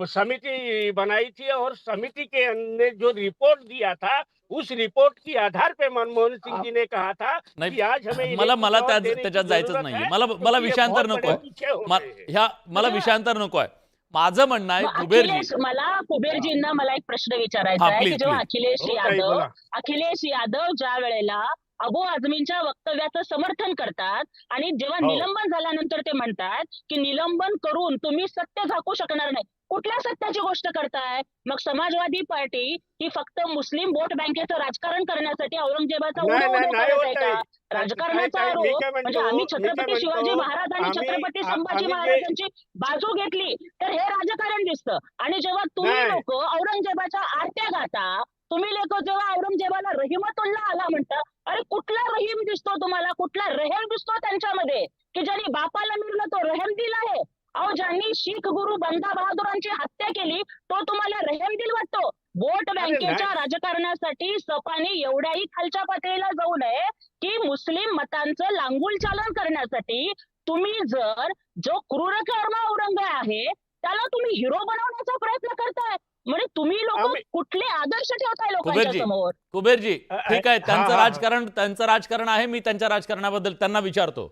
समिति बनाई थी और समिति के ने जो रिपोर्ट दिया था उस रिपोर्ट के आधार पे मनमोहन सिंह जी ने कहा था कि आज हमें इन्हें मला कुछ और देने की त्याच्यात जायचंच जरूरत नाहीये. है, मला क्योंकि ये विषयांतर बहुत नकोय. बड़े पीछे हो गए हैं. मला विषयांतर नकोय. माझं म्हणणं आहे मग कुबेरजी, अखिलेश, मला कुबेरजींना मला एक प्रश्न विचारायचा हा, आहे प्लीज, की जेव्हा प्लीज. हो, ताई, अखिलेश यादव ज्या वेळेला अबू आझमींच्या वक्तव्याचं समर्थन करतात आणि जेव्हा हो. निलंबन झाल्यानंतर ते म्हणतात की निलंबन करून तुम्ही सत्य झाकू शकणार नाही, कुठल्या सत्याची गोष्ट करताय? मग समाजवादी पार्टी ही फक्त मुस्लिम वोट बँकेचं राजकारण करण्यासाठी औरंगजेबाचा नाही, उडो नाही, नाही करत होत आहे आहे. का? राजकारणाचा मी आरोप काय म्हणजे म्हणतो, आम्ही मी काय छत्रपती म्हणतो, शिवाजी महाराज आणि आम्ही- छत्रपती आम्ही संभाजी जे- महाराजांची बाजू घेतली तर हे राजकारण दिसतं. आणि जेव्हा तुम्ही नाही. लोक औरंगजेबाच्या आरत्या गाता, तुम्ही लोक जेव्हा औरंगजेबाला रहिमतुल्ला आला म्हणता, अरे कुठला रहीम दिसतो तुम्हाला? कुठला रहेम दिसतो त्यांच्यामध्ये की ज्यांनी बापाला मिळलं तो रहेम दिला आहे? अहो ज्यांनी शीख गुरु बंदा बहादुरांची हत्या केली तो तुम्हाला रहमदिल वाटतो? वोट बँकेच्या राजकारणासाठी सपाने एवढ्याही खालच्या पातळीला जाऊ नये की मुस्लिम मतांचं लांगुल चालन करण्यासाठी तुम्ही जर जो क्रूरकर्मा औरंग आहे त्याला तुम्ही हिरो बनवण्याचा प्रयत्न करताय. म्हणजे तुम्ही लोक कुठले आदर्श ठेवताय लोकांच्या कुबेरजी समोर? कुबेरजी ठीक आहे, त्यांचं राजकारण आहे, मी त्यांच्या राजकारणाबद्दल त्यांना विचारतो.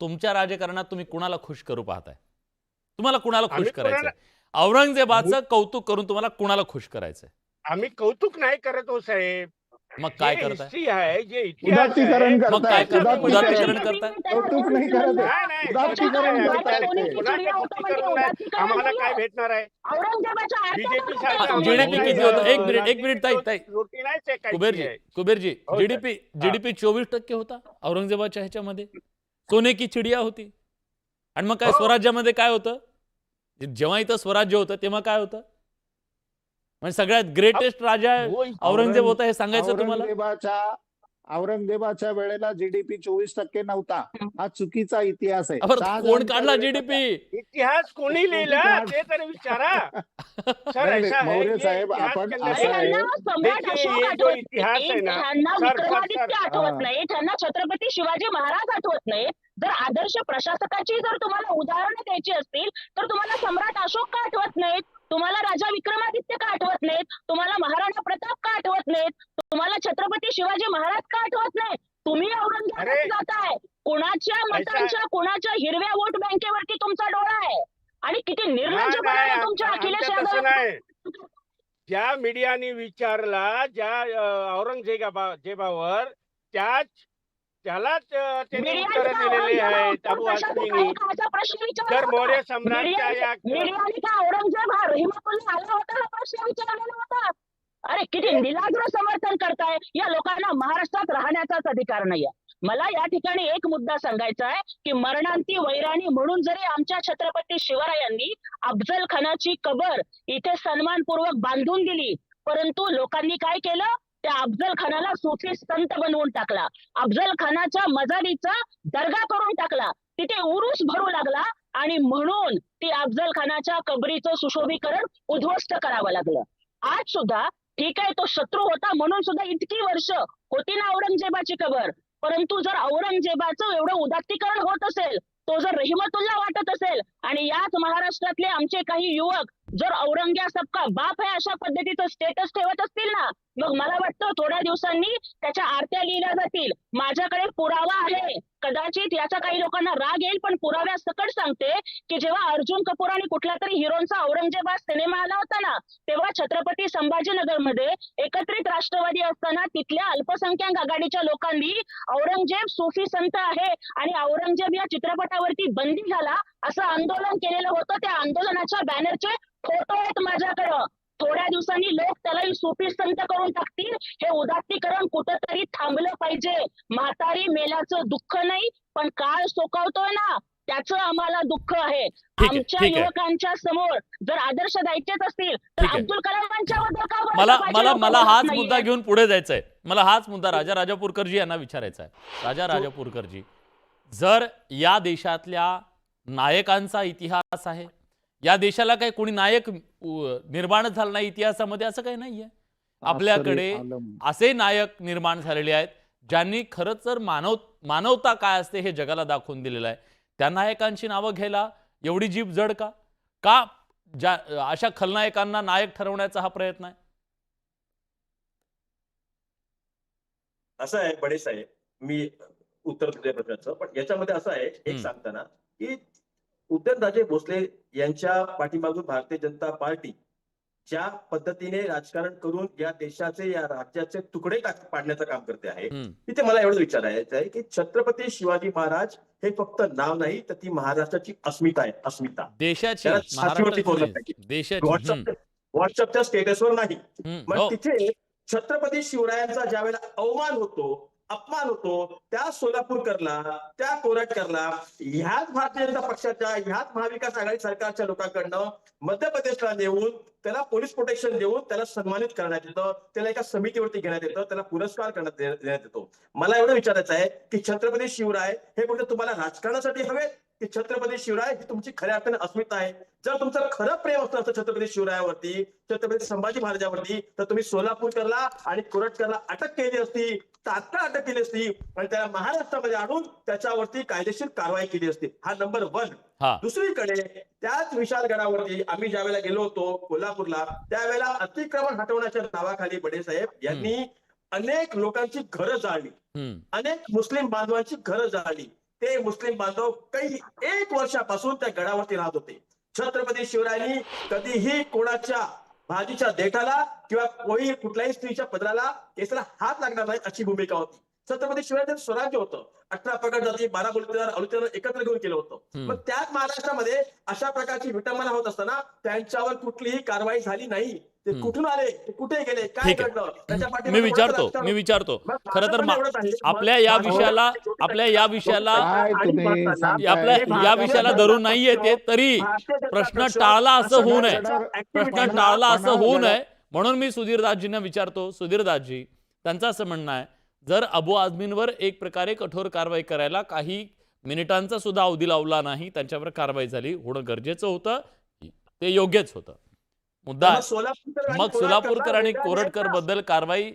तुमच्या राजकारणात तुम्ही कुणाला खुश करू पाहताय? तुम्हाला कुणाला खुश करायचंय? औरंगजेबाचं कौतुक करून तुम्हाला कुणाला खुश करायचंय? आम्ही कौतुक नाही करत हो साहेब. मग काय जे करताय? हिस्ट्री आहे, जे इतिहास उदात्तीकरण आहे, मग काय करतायत, करताय? उदात्तीकरण उदात्तीकरण करताय? कौतुक नाही करत आहे. नाही, नाही. उदात्तीकरण करतायत ते. कोणाचं उदात्तीकरण नाही? आम्हाला काय भेटणार आहे? औरंगजेबाच्या बीजेपी जीडीपी किती होतं? एक मिनिट ताई रोटी नाही शेकायची कुबेरजी आहे. कुबेरजी हो, जीडीपी 24% होता औरंगजेबाच्या ह्याच्यामध्ये. सोने की चिडिया होती. आणि मग काय स्वराज्यामध्ये काय होतं? जेव्हा इथं स्वराज्य होतं तेव्हा काय होतं? म्हणजे सगळ्यात ग्रेटेस्ट राजा औरंगजेब होता हे सांगायचं तुम्हाला? औरंगजेबाच्या वेळेला जीडीपी 24% नव्हता. हा चुकीचा इतिहास आहे. कोण काढला जीडीपी? इतिहास कोणी लिहिला ते तरी विचारा. सर नाही, ऐसा है, मौर्य ये साहेब, इतिहास आपण के असं आहे, सम्राट देखिए, अशोक ये जो आठवत इतिहास नाही, आहे ना, त्यांना सर, विक्रमादित्य सर, आठवत नाही, त्यांना छत्रपती शिवाजी महाराज आठवत नाही. जर आदर्श प्रशासकाची जर तुम्हाला उदाहरणं द्यायची असतील तर तुम्हाला सम्राट अशोक का आठवत नाहीत? तुम्हाला राजा विक्रमादित्य का आठवत नाहीत? तुम्हाला महाराणा प्रताप का आठवत नाहीत? तुम्हाला छत्रपती शिवाजी महाराज का आठवत नाही? तुम्ही औरंगजेबात जाताय. कोणाच्या मतांच्या कोणाच्या हिरव्या वोट बँकेवरती तुमचा डोळा आहे आणि किती निर्लज्जपणाने तुमच्या अखिलेश तसं यादव नाही. ज्या मीडियाने विचारला ज्या औरंगजेबावर त्यालाच त्यांनी उत्तर दिलेले आहेत अबू हासमीनी. जर मौर्य सम्राटच्या या मीडियाने का औरंगजेब हा रहिमतुल्लाह आला होता हा प्रश्न विचारलेला होता? अरे किती निलाग्र समर्थन करताय. या लोकांना महाराष्ट्रात राहण्याचाच अधिकार नाहीये. मला या ठिकाणी एक मुद्दा सांगायचा आहे की मरणांती वैराणी म्हणून जरी आमच्या छत्रपती शिवरायांनी अफजल खानाची कबर इथे सन्मानपूर्वक बांधून दिली, परंतु लोकांनी काय केलं? त्या अफजल खानाला सुफी संत बनवून टाकला. अफजल खानाच्या मजारीचा दर्गा करून टाकला. तिथे उरूस भरू लागला आणि म्हणून ती अफजल खानाच्या कबरीचं सुशोभीकरण उद्ध्वस्त करावं लागलं. आज सुद्धा ठीक आहे तो शत्रू होता म्हणून सुद्धा इतकी वर्ष होती ना औरंगजेबाची कबर. परंतु जर औरंगजेबाचं एवढं उदात्तीकरण होत असेल, तो जर रहिमतुल्लाह वाटत असेल आणि याच महाराष्ट्रातले आमचे काही युवक जर औरंग्या सबका बाप आहे अशा पद्धतीचं स्टेटस ठेवत असतील ना, मग मला वाटतं थोड्या दिवसांनी त्याच्या आरत्या लिहिल्या जातील. माझ्याकडे पुरावा आहे. कदाचित याचा काही लोकांना राग येईल पण पुराव्यासकट सांगते की जेव्हा अर्जुन कपूर आणि कुठला तरी हिरोंचा औरंगजेब सिनेमा आला होता ना, तेव्हा छत्रपती संभाजीनगरमध्ये एकत्रित राष्ट्रवादी असताना तिथल्या अल्पसंख्याक आघाडीच्या लोकांनी औरंगजेब सुफी संत आहे आणि औरंगजेब या चित्रपटावरती बंदी घाला असं आंदोलन केलेलं होतं. त्या आंदोलनाच्या बॅनरचे फोटो आहेत माझ्याकडं. थोड्या दिवसांनी लोक त्यालाही सुफी संत करून टाकतील. हे उदात्तीकरण कुठंतरी थांबलं पाहिजे. म्हातारी मेल्याचं दुःख नाही पण काळ सोकावतोय ना त्याचं आम्हाला दुःख आहे. आमच्या युवकांच्या समोर जर आदर्श द्यायचेच असतील तर अब्दुल कलामांच्या बद्दल का बोलायला पाहिजे? मला हाच मुद्दा घेऊन पुढे जायचंय. मला हाच मुद्दा राजा राजापूरकरजी यांना विचारायचा आहे. राजा राजापूरकरजी, जर या देशातल्या नायकांचा इतिहास आहे, या देशाला काही कोणी नायक निर्माण झाला नाही इतिहासामध्ये असं काही नाहीये. आपल्याकडे असे नायक निर्माण झालेले आहेत ज्यांनी खरंच तर मानवता काय असते हे जगाला दाखवून दिलेलं आहे. त्या नायकांची नावं घ्यायला एवढी जीभ जड का? अशा खलनायकांना नायक ठरवण्याचा हा प्रयत्न आहे? असं आहे बडे साहेब, मी उत्तर दिल्या प्रश्नाचं, पण याच्यामध्ये असं आहे एक सांगताना की उदयनराजे भोसले यांच्या पाठीमागून भारतीय जनता पार्टी ज्या पद्धतीने राजकारण करून या देशाचे या राज्याचे तुकडे पाडण्याचं काम करते आहे, तिथे मला एवढं विचारायचं आहे की छत्रपती शिवाजी महाराज हे फक्त नाव नाही तर ती महाराष्ट्राची अस्मिता आहे. अस्मिता देशाची, व्हॉट्सअपच्या स्टेटसवर नाही. मग तिथे छत्रपती शिवरायांचा ज्या वेळेला अवमान होतो, अपमान होतो, त्या सोलापूरकरला, त्या कोरटकरला ह्याच भारतीय जनता पक्षाच्या, ह्याच महाविकास आघाडी सरकारच्या लोकांकडनं मध्य प्रदेशला नेऊन त्याला पोलीस प्रोटेक्शन देऊन त्याला सन्मानित करण्यात येतं, त्याला एका समितीवरती घेण्यात येतं, त्याला पुरस्कार देण्यात येतो. मला एवढं विचारायचं आहे की छत्रपती शिवराय हे फक्त तुम्हाला राजकारणासाठी हवे की छत्रपती शिवराय ही तुमची खऱ्या अर्थाने अस्मिता आहे. जर तुमचं खरं प्रेम असलं असतं छत्रपती शिवरायावरती, छत्रपती संभाजी महाराजांवरती, तर तुम्ही सोलापूरकरला आणि कोरटकरला अटक केली असती, तात्काळ अटक केली असती आणि त्याला महाराष्ट्रामध्ये आणून त्याच्यावरती कायदेशीर कारवाई केली असती. हा नंबर 1. हा. दुसरीकडे त्याच विशालगडावरती आम्ही ज्या वेळेला गेलो होतो कोल्हापूरला, त्यावेळेला अतिक्रमण हटवण्याच्या नावाखाली बडे साहेब यांनी अनेक लोकांची घरं जाळली, अनेक मुस्लिम बांधवांची घरं जाळली. ते मुस्लिम बांधव काही 1 वर्षापासून त्या गडावरती राहत होते. छत्रपती शिवरायांनी कधीही कोणाच्या भाजीच्या देठाला किंवा कुठल्याही स्त्रीच्या पदराला केसाला हात लागणार नाही अशी भूमिका होती. छत्रपती शिवरायांचं स्वराज्य होतं. 18 प्रगट जाती, 12 बलुतेदार एकत्र घेऊन केलं होतं. मग त्याच महाराष्ट्रामध्ये अशा प्रकारची विटंबना होत असताना त्यांच्यावर कुठलीही कारवाई झाली नाही. ते कुठून आले, ते कुठे गेले, काय ठीक घडलं, आहे. त्याच्या पाठीमागे मी विचारतो खरं तर आपल्या या विषयाला काय तुम्ही सांगताय? या विषयाला धरून नाही येते तरी प्रश्न टाळला असं होऊ नये म्हणून मी सुधीरदासजींना विचारतो. सुधीरदासजी, त्यांचं असं म्हणणं आहे, जर अबू आझमींवर एक प्रकारे कठोर कारवाई करायला काही मिनिटांचा सुद्धा अवधी लावला नाही, त्यांच्यावर कारवाई झाली, होणं गरजेचं होतं, ते योग्यच होतं. मुद्दा मग सोलापूरकर आणि कोरटकर बद्दल कारवाई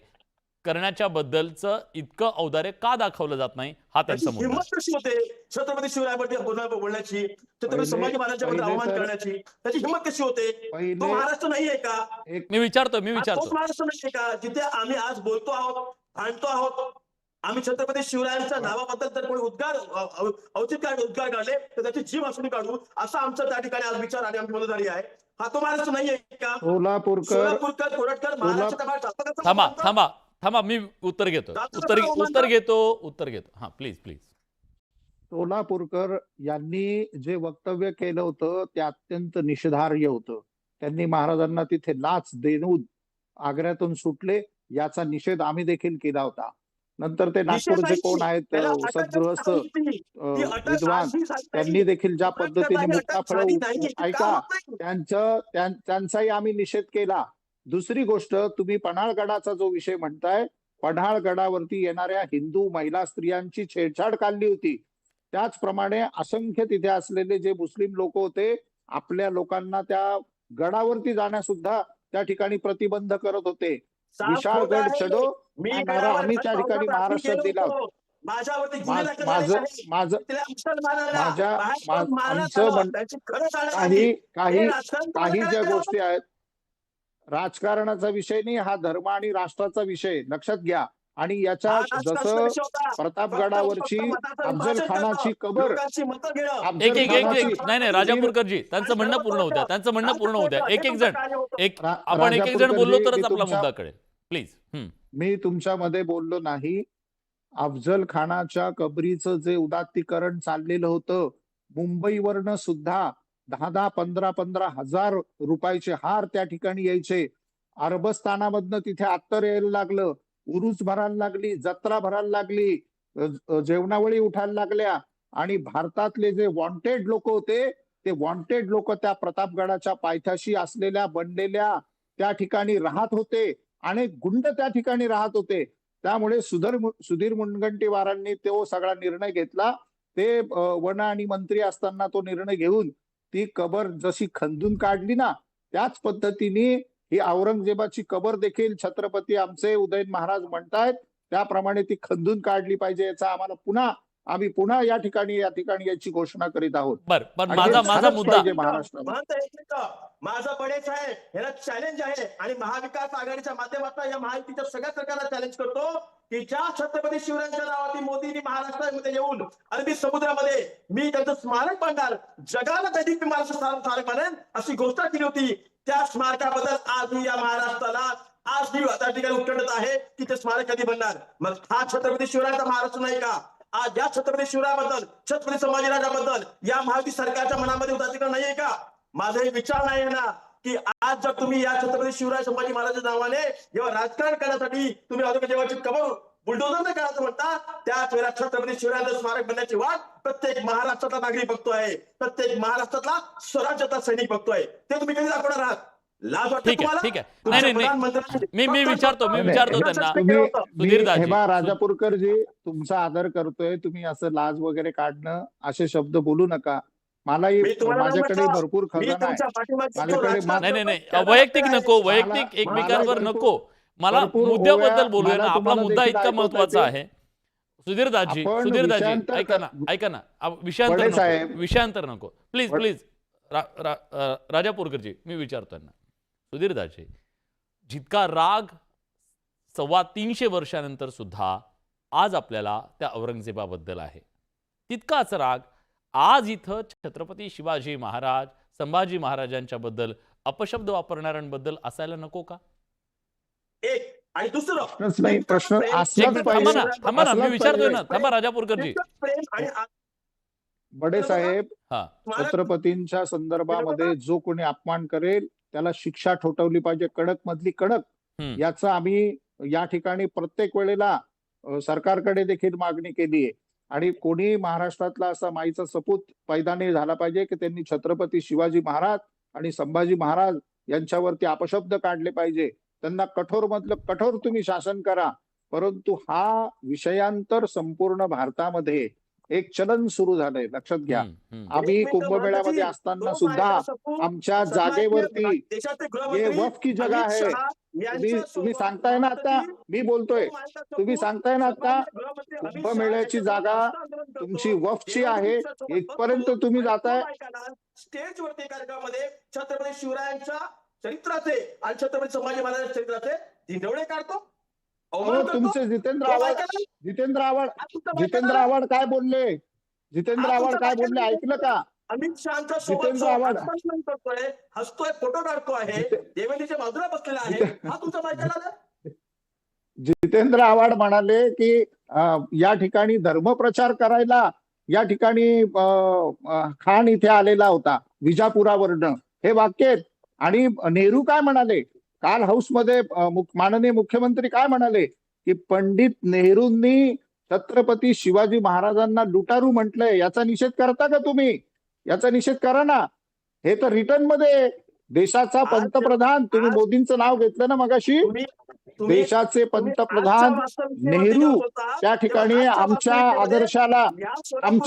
करण्याच्या बद्दलचं इतकं औदार्य का दाखवलं जात नाही, हा त्यांचा मुद्दा. हिंमत कशी होते छत्रपती शिवरायाबद्दल बोलण्याची, छत्रपती संभाजी महाराजांबद्दल अवमान करण्याची? त्याची हिंमत कशी होते? तो महाराष्ट्र नाहीये का? मी विचारतो तोच महाराष्ट्र नाहीये का जिथे आम्ही आज बोलतो आहोत, भांडतो आहोत? आम्ही छत्रपती शिवरायांच्या नावाबद्दल जर कोणी उद्गार काढले तर त्याची जीभ असून काढू, असा आमचा त्या ठिकाणी आज विचार आणि आमची मनोधारी आहे. हा तो महाराष्ट्र नाहीये का? सोलापूरकर कोरटकर महाराष्ट्राच्या बाहेर जातात. थांबा मी उत्तर घेतो. हा, प्लीज. सोलापूरकर यांनी जे वक्तव्य केलं होतं ते अत्यंत निषेधार्ह होतं. त्यांनी महाराजांना तिथे लाच देऊन आग्र्यातून सुटले, याचा निषेध आम्ही देखील केला होता. नंतर ते नागपूरचे कोण आहेत सद्गृहस्थ विद्वान, त्यांनी देखील ज्या पद्धतीने मुक्ताफळं ऐका त्यांचाही आम्ही निषेध केला. दुसरी गोष्ट, तुम्ही पन्हाळगडाचा जो विषय म्हणताय, पन्हाळगडावरती येणाऱ्या हिंदू महिला स्त्रियांची छेडछाड काढली होती. त्याचप्रमाणे असंख्य तिथे असलेले जे मुस्लिम लोक होते, आपल्या लोकांना त्या गडावरती जाण्यास सुद्धा त्या ठिकाणी प्रतिबंध करत होते. विशाळगड चढो आम्ही त्या ठिकाणी महाराष्ट्रात दिला. काही ज्या गोष्टी आहेत, राजकारणाचा विषय नाही, हा धर्म आणि राष्ट्राचा विषय, लक्षात घ्या. आणि याच्यात जसं प्रतापगडावरची अफजल खानाची कबर, नाही राजापूरकरजी, त्यांचं म्हणणं पूर्ण होऊ द्या. एक एक जण बोललो तरच आपला मुद्दा कळेल, प्लीज. मी तुमच्यामध्ये बोललो नाही. अफजल खानाच्या कबरीचं जे उदात्तीकरण चाललेलं होतं, मुंबईवरनं सुद्धा 10,000, 15,000 हजार रुपयाचे हार त्या ठिकाणी यायचे. अरबस्थानामधनं तिथे अत्तर यायला लागलं, उरूस भरायला लागली, जत्रा भरायला लागली, जेवणावळी उठायला लागल्या. आणि भारतातले जे वॉन्टेड लोक होते, ते वॉन्टेड लोक त्या प्रतापगडाच्या पायथ्याशी असलेल्या बनलेल्या त्या ठिकाणी राहत होते. अनेक गुंड त्या ठिकाणी राहत होते. त्यामुळे सुधीर मुनगंटीवारांनी तो सगळा निर्णय घेतला. ते वन आणि मंत्री असताना तो निर्णय घेऊन ती कबर जशी खंदून काढली ना, त्याच पद्धतीने ही औरंगजेबाची कबर देखील छत्रपती आमचे उदयन महाराज म्हणतायत त्याप्रमाणे ती खंदून काढली पाहिजे. याचा आम्ही पुन्हा या ठिकाणी याची घोषणा करीत आहोत. पण माझा मुद्दा माझा बडेच आहे, ह्याला चॅलेंज आहे. आणि महाविकास आघाडीच्या माध्यमातून या महायुतीच्या सगळ्या सरकारला चॅलेंज करतो की ज्या छत्रपती शिवरायांच्या नावाने मोदींनी महाराष्ट्रामध्ये येऊन अरबी समुद्रामध्ये मी त्यांचं स्मारक बांधणार, जगाला कधी मी महाराष्ट्र स्मारक बांधेन अशी घोषणा केली होती. त्या स्मारकाबद्दल आज मी या महाराष्ट्राला आज मी त्या ठिकाणी उत्कंठित आहे की ते स्मारक कधी बनणार. मग हा छत्रपती शिवरायांचा महाराष्ट्र नाही का? आज या छत्रपती शिवरायाबद्दल, छत्रपती संभाजीराजाबद्दल या महायुती सरकारच्या मनामध्ये उदासीकरण नाहीये का? माझा हे विचार नाही ना की आज जर तुम्ही या छत्रपती शिवराय संभाजी महाराजांच्या नावाने जेव्हा राजकारण करण्यासाठी तुम्ही औरंगजेबाची कबर बुलडोझर न करायचं म्हणता, त्याच वेळेला छत्रपती शिवरायांचं स्मारक बनण्याची वाट प्रत्येक महाराष्ट्रातला नागरिक बघतोय, प्रत्येक महाराष्ट्रातला स्वराज्याचा सैनिक बघतोय. ते तुम्ही कधी दाखवणार आहात? लाज वाटते ठीक आहे, तुम्हाला? ठीक आहे. तुमच्या नाही, नाही, प्रधानमंत्र्यांनी मी विचारतो नाही, त्यांना. सुधीरदाजी, हेमा राजापूरकरजी, तुमचा आदर करतोय, तुम्ही असं लाज वगैरे काढणं असे शब्द बोलू नका. मलाही मी तुम्हाला नाही माझ्याकडे म्हटलं. भरपूर मी खजाना आहे. तुमच्या पाठीमागे जो माझ्याकडे राजकारण नाही, नाही, नाही. करतो, वैयक्तिक त्याला नको, मला- वैयक्तिक एकमेकांवर मला नको. मला भरपूर मुद्द्याबद्दल ओव्या- बोलूया ना. मला आपला तुम्हाला मुद्दा देखील इतका ऐकवता महत्वाचा येते. आहे. सुधीरदाजी, आपण सुधीरदाजी, विषयांतर ऐका ना, ऐका ना. विषयांतर बडे नको, साहेब. विषयांतर नको. Please, bud- please. राजापूरकरजी, मी विचारतो त्यांना. सुधीरदाजी, जितका राग 325 वर्षानंतर सुद्धा आज आपल्याला त्या औरंगजेबाबद्दल आहे, तितकाच राग आज इथं छत्रपती शिवाजी महाराज, संभाजी महाराजांच्या बद्दल अपशब्द वापरणाऱ्यांबद्दल असायला नको का? एक आणि दुसरं प्रश्नच नाही, प्रश्न प्रेम- असलाच एक मिनिट पाहिजे. थांबा ना, मी असलाच विचारतोय पाहिजे. ना. थांबा राजापूरकरजी. प्रेम आणि बडे साहेब, हा, छत्रपतींच्या संदर्भामध्ये जो कोणी अपमान करेल त्याला शिक्षा ठोठावली पाहिजे, कडक मधली कडक. हम्म. याचं आम्ही या ठिकाणी प्रत्येक वेळेला सरकारकडे देखील मागणी केली आहे. आणि कोणी महाराष्ट्रातला असा माईचा सपूत पैदा नाही झाला पाहिजे की त्यांनी छत्रपती शिवाजी महाराज आणि संभाजी महाराज यांच्यावरती अपशब्द काढले पाहिजे. त्यांना कठोर मधलं कठोर तुम्ही शासन करा, परंतु हा विषयांतर संपूर्ण भारतामध्ये एक चलन सुरू झालंय, लक्षात घ्या. आम्ही एक मिनिट कुंभमेळ्यामध्ये महाराजी, असताना तो सुद्धा मायका सपूत आमच्या सन्माननीय जागेवरती देशाचे ये गृहमंत्री वफ की जगह अमित है. शहा तुम्ही यांच्या तुम्ही सोबत सांगताय ना आता, मी बोलतोय, तो मायका सपूत तुम्ही सांगताय ना आता, सन्माननीय गृहमंत्री अमित शहा कुंभमेळ्याची यांच्या जागा हस्तांतरण करतो. तुमची वफची आहे, देवेंद्र सोबत इथपर्यंत बसतो. तुम्ही आणि तो जाताय. मायकाला स्टेजवरती कार्यक्रमामध्ये छत्रपती शिवरायांच्या चरित्राचे आणि छत्रपती संभाजी महाराजांच्या चरित्राचे दिंडवडे काढतो, अवमान हो, करतो. तुमचे जितेंद्र तो आव्हाड मायकाला- जितेंद्र आव्हाड हा तुमचा जितेंद्र मायकाला- आव्हाड काय बोलले? जितेंद्र हा आव्हाड तुमचा काय बोलले मायकाला- ऐकलं का? अमित शहाच्या सोबत जितेंद्र आव्हाड. हस्तांतरण करतोय, हसतोय, फोटो काढतो आहे, जिते- देवेंद्रच्या बाजूला बसलेला आहे. हा तुमचा मायकाला जितेंद्र आव्हाड म्हणाले की या ठिकाणी धर्मप्रचार करायला या ठिकाणी खान इथे आलेला होता विजापुरावरनं, हे वाक्य आहेत. आणि नेहरू काय म्हणाले काल हाऊसमध्ये, माननीय मुख्यमंत्री काय म्हणाले की पंडित नेहरूंनी छत्रपती शिवाजी महाराजांना लुटारू म्हटलंय. याचा निषेध करता का तुम्ही? याचा निषेध करा ना. हे तर रिटर्न मध्ये देशाचा पंतप्रधान, तुम्ही मोदींचं नाव घेतलं ना मगाशी, देशाचे पंतप्रधान नेहरू त्या ठिकाणी आमच्या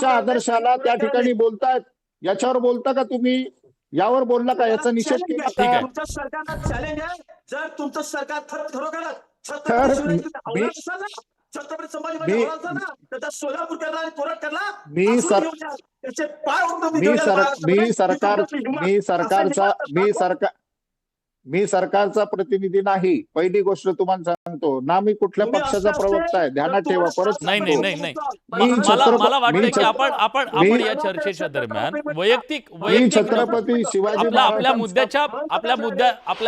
आदर्शाला त्या ठिकाणी बोलतायत. याच्यावर बोलता का तुम्ही? यावर बोलला का? याचा निषेध केला ठीक आहे. का? तुमच्या सरकारला चॅलेंज आहे. जर तुमचं सरकार खरोखरच तर छत्रपती शिवाजी मी- असाल ना, छत्रपती संभाजी महाराज असाल ना, तर त्या सोलापूर करला आणि कोरट करला मी असून सर- घेऊन जा. त्याचे पाय ओढून तुम्ही मी घेऊन जा सर महाराष्ट्रामध्ये. मी सरकार ही तुमची मी हिंमत. सरकारचा असं मी हिंमत सरकार मी सरकारचा प्रतिनिधी नाही. पहिली गोष्ट तुम्हाला सांगतो ना, मी कुठल्या तुम्ही पक्षाचा असं असेल प्रवक्ता आहे, तर ध्यानात ठेवा. तुम्हाला परत नाही, सांगतो. नाही, नाही. मी छत्रपती- मला वाटतं मी की आपण मी- या चर्चेच्या दरम्यान वैयक्तिक मी छत्रपती शिवाजी आपल्या महाराजांचा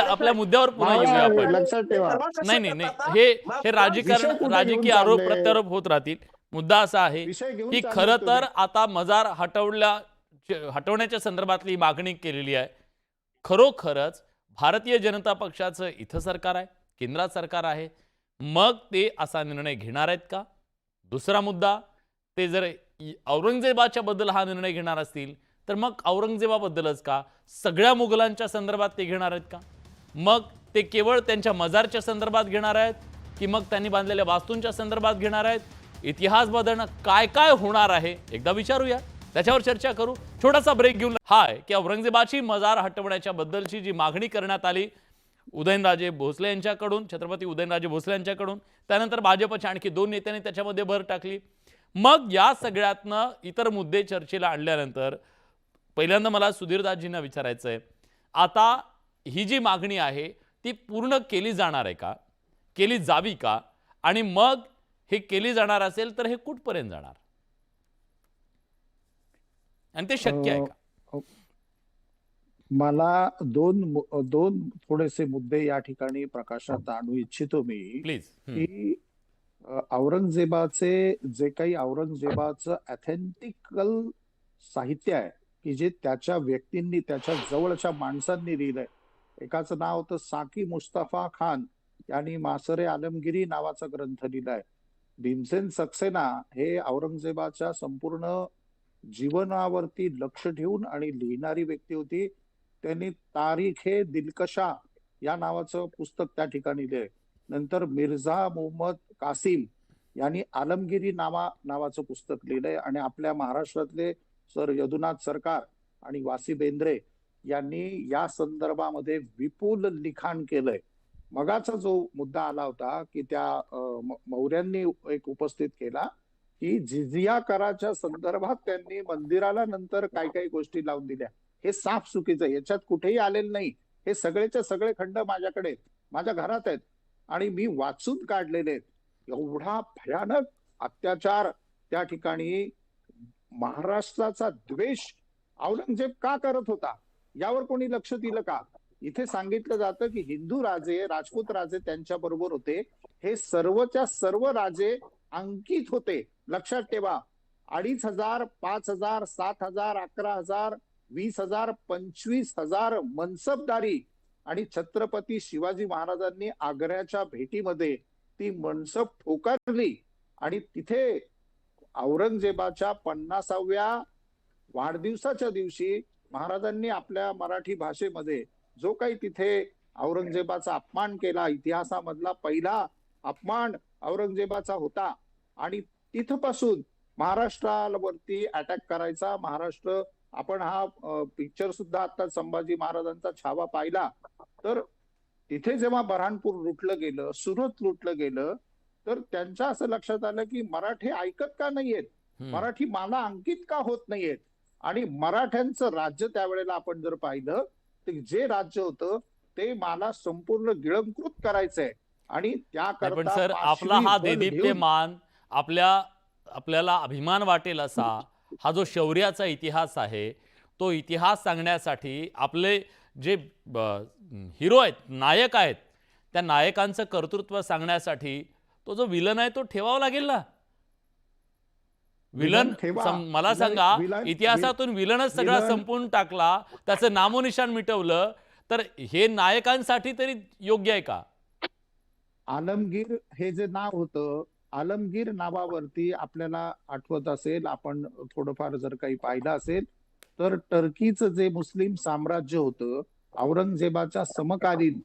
आपल्या मुद्द्यावर पुन्हा येऊया आपण. लक्षात ठेवा. नाही, हे विषय राजकारण, कुठे राजकीय घेऊन आरोप चालले? प्रत्यारोप होत राहतील. मुद्दा असा आहे विषय घेऊन की चालले खरं तर तुम्ही. आता मजार हटवण्याच्या संदर्भातली मागणी केलेली आहे. खरोखरच भारतीय जनता पक्षाचं इथं सरकार आहे, केंद्रात सरकार आहे, मग ते असा निर्णय घेणार आहेत का? दुसरा मुद्दा, ते जर औरंगजेबाच्या बद्दल हा निर्णय घेणार असतील तर मग औरंगजेबाबद्दलच का, सगळ्या मुघलांच्या संदर्भात ते घेणार आहेत का? मग ते केवळ त्यांच्या मजारच्या संदर्भात घेणार आहेत की मग त्यांनी बांधलेल्या वास्तूंच्या संदर्भात घेणार आहेत? इतिहास बदलणं काय काय होणार आहे एकदा विचारूया, त्याच्यावर चर्चा करू. छोटासा ब्रेक घेऊन हाय की औरंगजेबाची मजार हटवण्याच्या बद्दलची जी मागणी करण्यात आली उदयनराजे भोसले यांच्याकडून, छत्रपती उदयनराजे भोसले यांच्याकडून, त्यानंतर भाजपच्या आणखी 2 नेत्यांनी त्याच्यामध्ये भर टाकली. मग या सगळ्यातनं इतर मुद्दे चर्चेला आणल्यानंतर पहिल्यांदा मला सुधीरदासजींना विचारायचं आहे, आता ही जी मागणी आहे ती पूर्ण केली जाणार आहे का, केली जावी का, आणि मग हे केली जाणार असेल तर हे कुठपर्यंत जाणार आणि ते शक्य आहे का? मला दोन थोडेसे मुद्दे या ठिकाणी प्रकाशात आणू इच्छितो मी. प्लीज. की औरंगजेबाचे जे काही औरंगजेबाचं ऑथेंटिकल साहित्य आहे की जे त्याच्या व्यक्तींनी, त्याच्या जवळच्या माणसांनी लिहिलंय. एकाचं नाव होतं साकी मुस्तफा खान, यांनी मासरे आलमगिरी नावाचा ग्रंथ लिहिलाय. भीमसेन सक्सेना हे औरंगजेबाच्या संपूर्ण जीवनावरती लक्ष ठेवून आणि लिहिणारी व्यक्ती होती. त्यांनी तारीखे दिलकशा या नावाचं पुस्तक त्या ठिकाणी लिहिलंय. नंतर मिर्झा मोहम्मद कासिम यांनी आलमगिरी नावाचं पुस्तक लिहिलंय. आणि आपल्या महाराष्ट्रातले सर यदुनाथ सरकार आणि वासी बेंद्रे यांनी या संदर्भामध्ये विपुल लिखाण केलंय. मगाचा जो मुद्दा आला होता की त्या मौर्यांनी एक उपस्थित केला की जिझिया कराच्या संदर्भात त्यांनी मंदिराला नंतर काही काही गोष्टी लावून दिल्या, हे साफ चुकीचं आहे. याच्यात कुठेही आलेलं नाही. हे सगळेचे सगळे खंड माझ्याकडे माझ्या घरात आहेत आणि मी वाचून काढलेले आहेत. एवढा भयानक अत्याचार त्या ठिकाणी महाराष्ट्राचा द्वेष औरंगजेब का करत होता यावर कोणी लक्ष दिलं का? इथे सांगितलं जातं की हिंदू राजे, राजपूत राजे त्यांच्या बरोबर होते. हे सर्वच्या सर्व राजे अंकित होते. लक्षात ठेवा, 2,500, 5,000, 7,000, 11,000, 20,000, 25,000 मनसबदारी. आणि छत्रपती शिवाजी महाराजांनी आग्र्याच्या भेटीमध्ये ती मनसब ठोकरली आणि तिथे औरंगजेबाच्या 50व्या वाढदिवसाच्या दिवशी महाराजांनी आपल्या मराठी भाषेमध्ये जो काही तिथे औरंगजेबाचा अपमान केला, इतिहासामधला पहिला अपमान औरंगजेबाचा होता. आणि तिथपासून महाराष्ट्रावरती अटॅक करायचा. महाराष्ट्र, आपण हा पिक्चर सुद्धा आता संभाजी महाराजांचा छावा पाहिला, तर तिथे जेव्हा बऱ्हाणपूर लुटलं गेलं, सुरत लुटलं गेलं, तर त्यांच्या असं लक्षात आलं की मराठी ऐकत का नाहीयेत, मराठी माला अंकित का होत नाहीयेत. आणि मराठ्यांचं राज्य त्यावेळेला आपण जर पाहिलं तर जे राज्य होतं ते मला संपूर्ण गिळंकृत करायचंय. आणि पण त्याकरता सर, आपला हा देदीप्यमान, आपल्याला अभिमान वाटेल असा हा जो शौर्याचा इतिहास आहे, तो इतिहास सांगण्यासाठी आपले जे हिरो आहेत, नायक आहेत, त्या नायकांचं कर्तृत्व सांगण्यासाठी तो जो विलन आहे तो ठेवावा लागेल ना. विलन मला सांगा, इतिहासातून विलनच सगळा संपून टाकला, त्याचं नामोनिशान मिटवलं, तर हे नायकांसाठी तरी योग्य आहे का? आलमगीर हे जे नाव होतं, आलमगीर नावावरती आपल्याला आठवत असेल, आपण थोडंफार जर काही पाहिलं असेल, तर टर्कीचं जे मुस्लिम साम्राज्य होतं, औरंगजेबाच्या समकालीन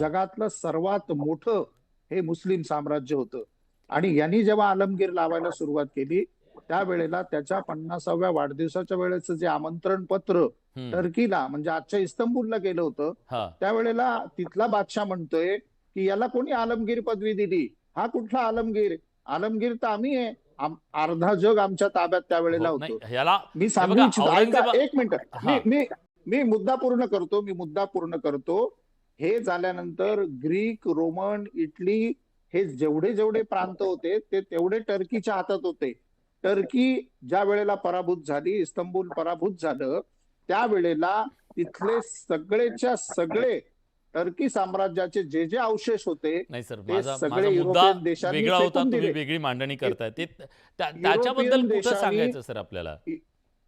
जगातलं सर्वात मोठं हे मुस्लिम साम्राज्य होतं. आणि यांनी जेव्हा आलमगीर लावायला सुरुवात केली त्यावेळेला त्याच्या 50व्या वाढदिवसाच्या वेळेचं जे आमंत्रण पत्र टर्कीला, म्हणजे आजच्या इस्तंबूलला गेलं होतं, त्यावेळेला तिथला बादशाह म्हणतोय की याला कोणी आलमगीर पदवी दिली? हा कुठला आलमगीर? आलमगीर तर आम्ही आहे. अर्धा जग आमच्या ताब्यात त्यावेळेला होतं. मी सांगू इच्छितो, एक मिनिट, मी मुद्दा पूर्ण करतो. हे झाल्यानंतर ग्रीक, रोमन, इटली हे जेवढे प्रांत होते ते तेवढे टर्कीच्या हातात होते. टर्की ज्या वेळेला पराभूत झाली, इस्तंबूल पराभूत झालं, त्यावेळेला तिथले सगळेच्या सगळे टर्की साम्राज्याचे जे जे अवशेष होते नाही सर, ते माझा सगळे मुद्दा युरोपियन देशांनी वेगळा होता, फेकून तुम्ही दिले. वेगळी मांडणी करताय. त्याच्याबद्दल कुठं सांगायचं सर आपल्याला?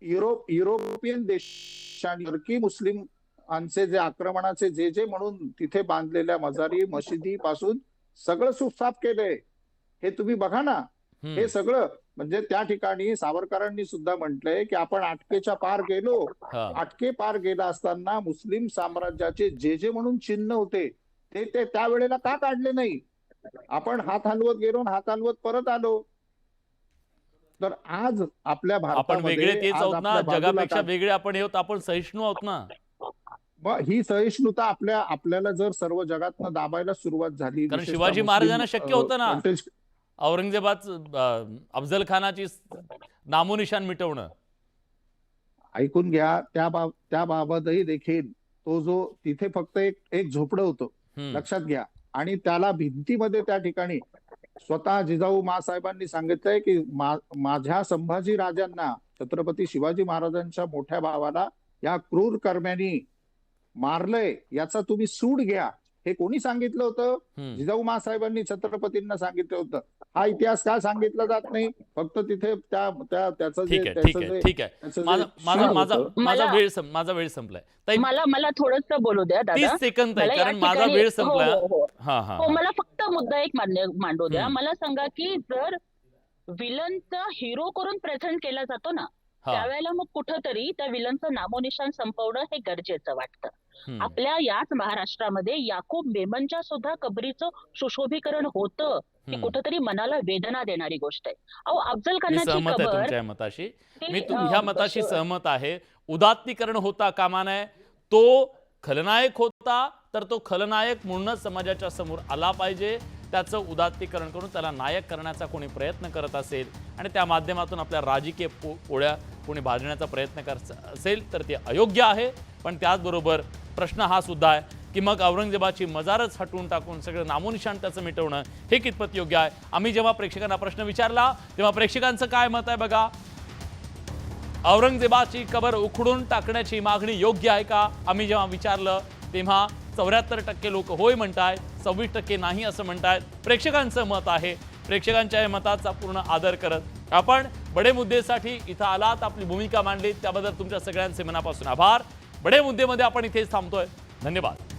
युरोपियन देशांनी टर्की मुस्लिमांचे जे आक्रमणाचे जे म्हणून तिथे बांधलेल्या मजारी, मशिदी पासून सगळं सुसाफ केलंय. हे तुम्ही बघा ना. हे सगळं म्हणजे त्या ठिकाणी सावरकरांनी सुद्धा म्हटलंय की आपण अटकेच्या पार गेलो. अटके पार गेला असताना मुस्लिम साम्राज्याचे जे म्हणून चिन्ह होते ते त्यावेळेला का काढले नाही? आपण हात हलवत गेलो, हात हलवत परत आलो. तर आज आपल्या आपण वेगळे तेच आहोत ना, जगापेक्षा वेगळे आपण आहोत, आपण सहिष्णू आहोत ना. मग ही सहिष्णुता आपल्याला जर सर्व जगातनं दाबायला सुरुवात झाली, कारण शिवाजी महाराजांना शक्य होतं ना औरंगजेबाच अफजल खानाची नामोनिशान मिटवणं. ऐकून घ्या, त्याबाबतही देखील तो जो तिथे फक्त एक झोपडं होतं, लक्षात घ्या. आणि त्याला भिंतीमध्ये त्या ठिकाणी स्वतः जिजाऊ मासाहेबांनी सांगितलंय की माझ्या संभाजी राजांना, छत्रपती शिवाजी महाराजांच्या मोठ्या भावाला या क्रूर कर्म्यांनी मारलंय, याचा तुम्ही सूड घ्या. हे कोणी सांगितलं होतं? जिजाऊ मासाहेबांनी छत्रपतींना सांगितलं होतं. हा इतिहास का सांगितला जात नाही? फक्त तिथे त्याचं ठीक आहे. माझा वेळ संपलाय. मला थोडंसं बोलू द्या दादा. 30 सेकंद आहे, कारण माझा वेळ संपलाय. हो, मला फक्त मुद्दा एक मांडू द्या. मला सांगा की जर विलनचा हिरो करून प्रेझेंट केला जातो ना, हा. त्यावेळेला मग कुठंतरी त्या विलनचं नामोनिशाण संपवणं हे गरजेचं वाटतं. आपल्या याच महाराष्ट्रामध्ये याकूब मेमनच्या सुद्धा कबरीचं सुशोभीकरण होतं, ही कुठंतरी मनाला वेदना देणारी गोष्ट आहे. अहो, अफजल मी खानाची सहमत आहे कबर तुमच्या मताशी. मी ती, ह्या मताशी सहमत आहे. उदात्तीकरण होता कामा नये. तो खलनायक होता तर तो खलनायक म्हणूनच समाजाच्या समोर आला पाहिजे. त्याचं उदात्तीकरण करून त्याला नायक करण्याचा कोणी प्रयत्न करत असेल आणि त्या माध्यमातून आपल्या राजकीय पोळ्या कोणी भाजण्याचा प्रयत्न करत असेल तर ते अयोग्य आहे. पण त्याचबरोबर प्रश्न हा सुद्धा आहे की मग औरंगजेबाची मजारच हटवून टाकून सगळं नामोनिशाण त्याचं मिटवणं हे कितपत योग्य आहे. आम्ही जेव्हा प्रेक्षकांना प्रश्न विचारला तेव्हा प्रेक्षकांचं काय मत आहे बघा. औरंगजेबाची कबर उखडून टाकण्याची मागणी योग्य आहे का आम्ही जेव्हा विचारलं तेव्हा 74% लोक होय म्हणतायत, 26% नाही असं म्हणतायत. प्रेक्षकांचं मत आहे. प्रेक्षकांच्या या मताचा पूर्ण आदर करत आपण बडे मुद्देसाठी इथं आलात, आपली भूमिका मांडलीत त्याबद्दल तुमच्या सगळ्यांचे मनापासून आभार. बडे मुद्देमध्ये आपण इथेच थांबतोय. धन्यवाद.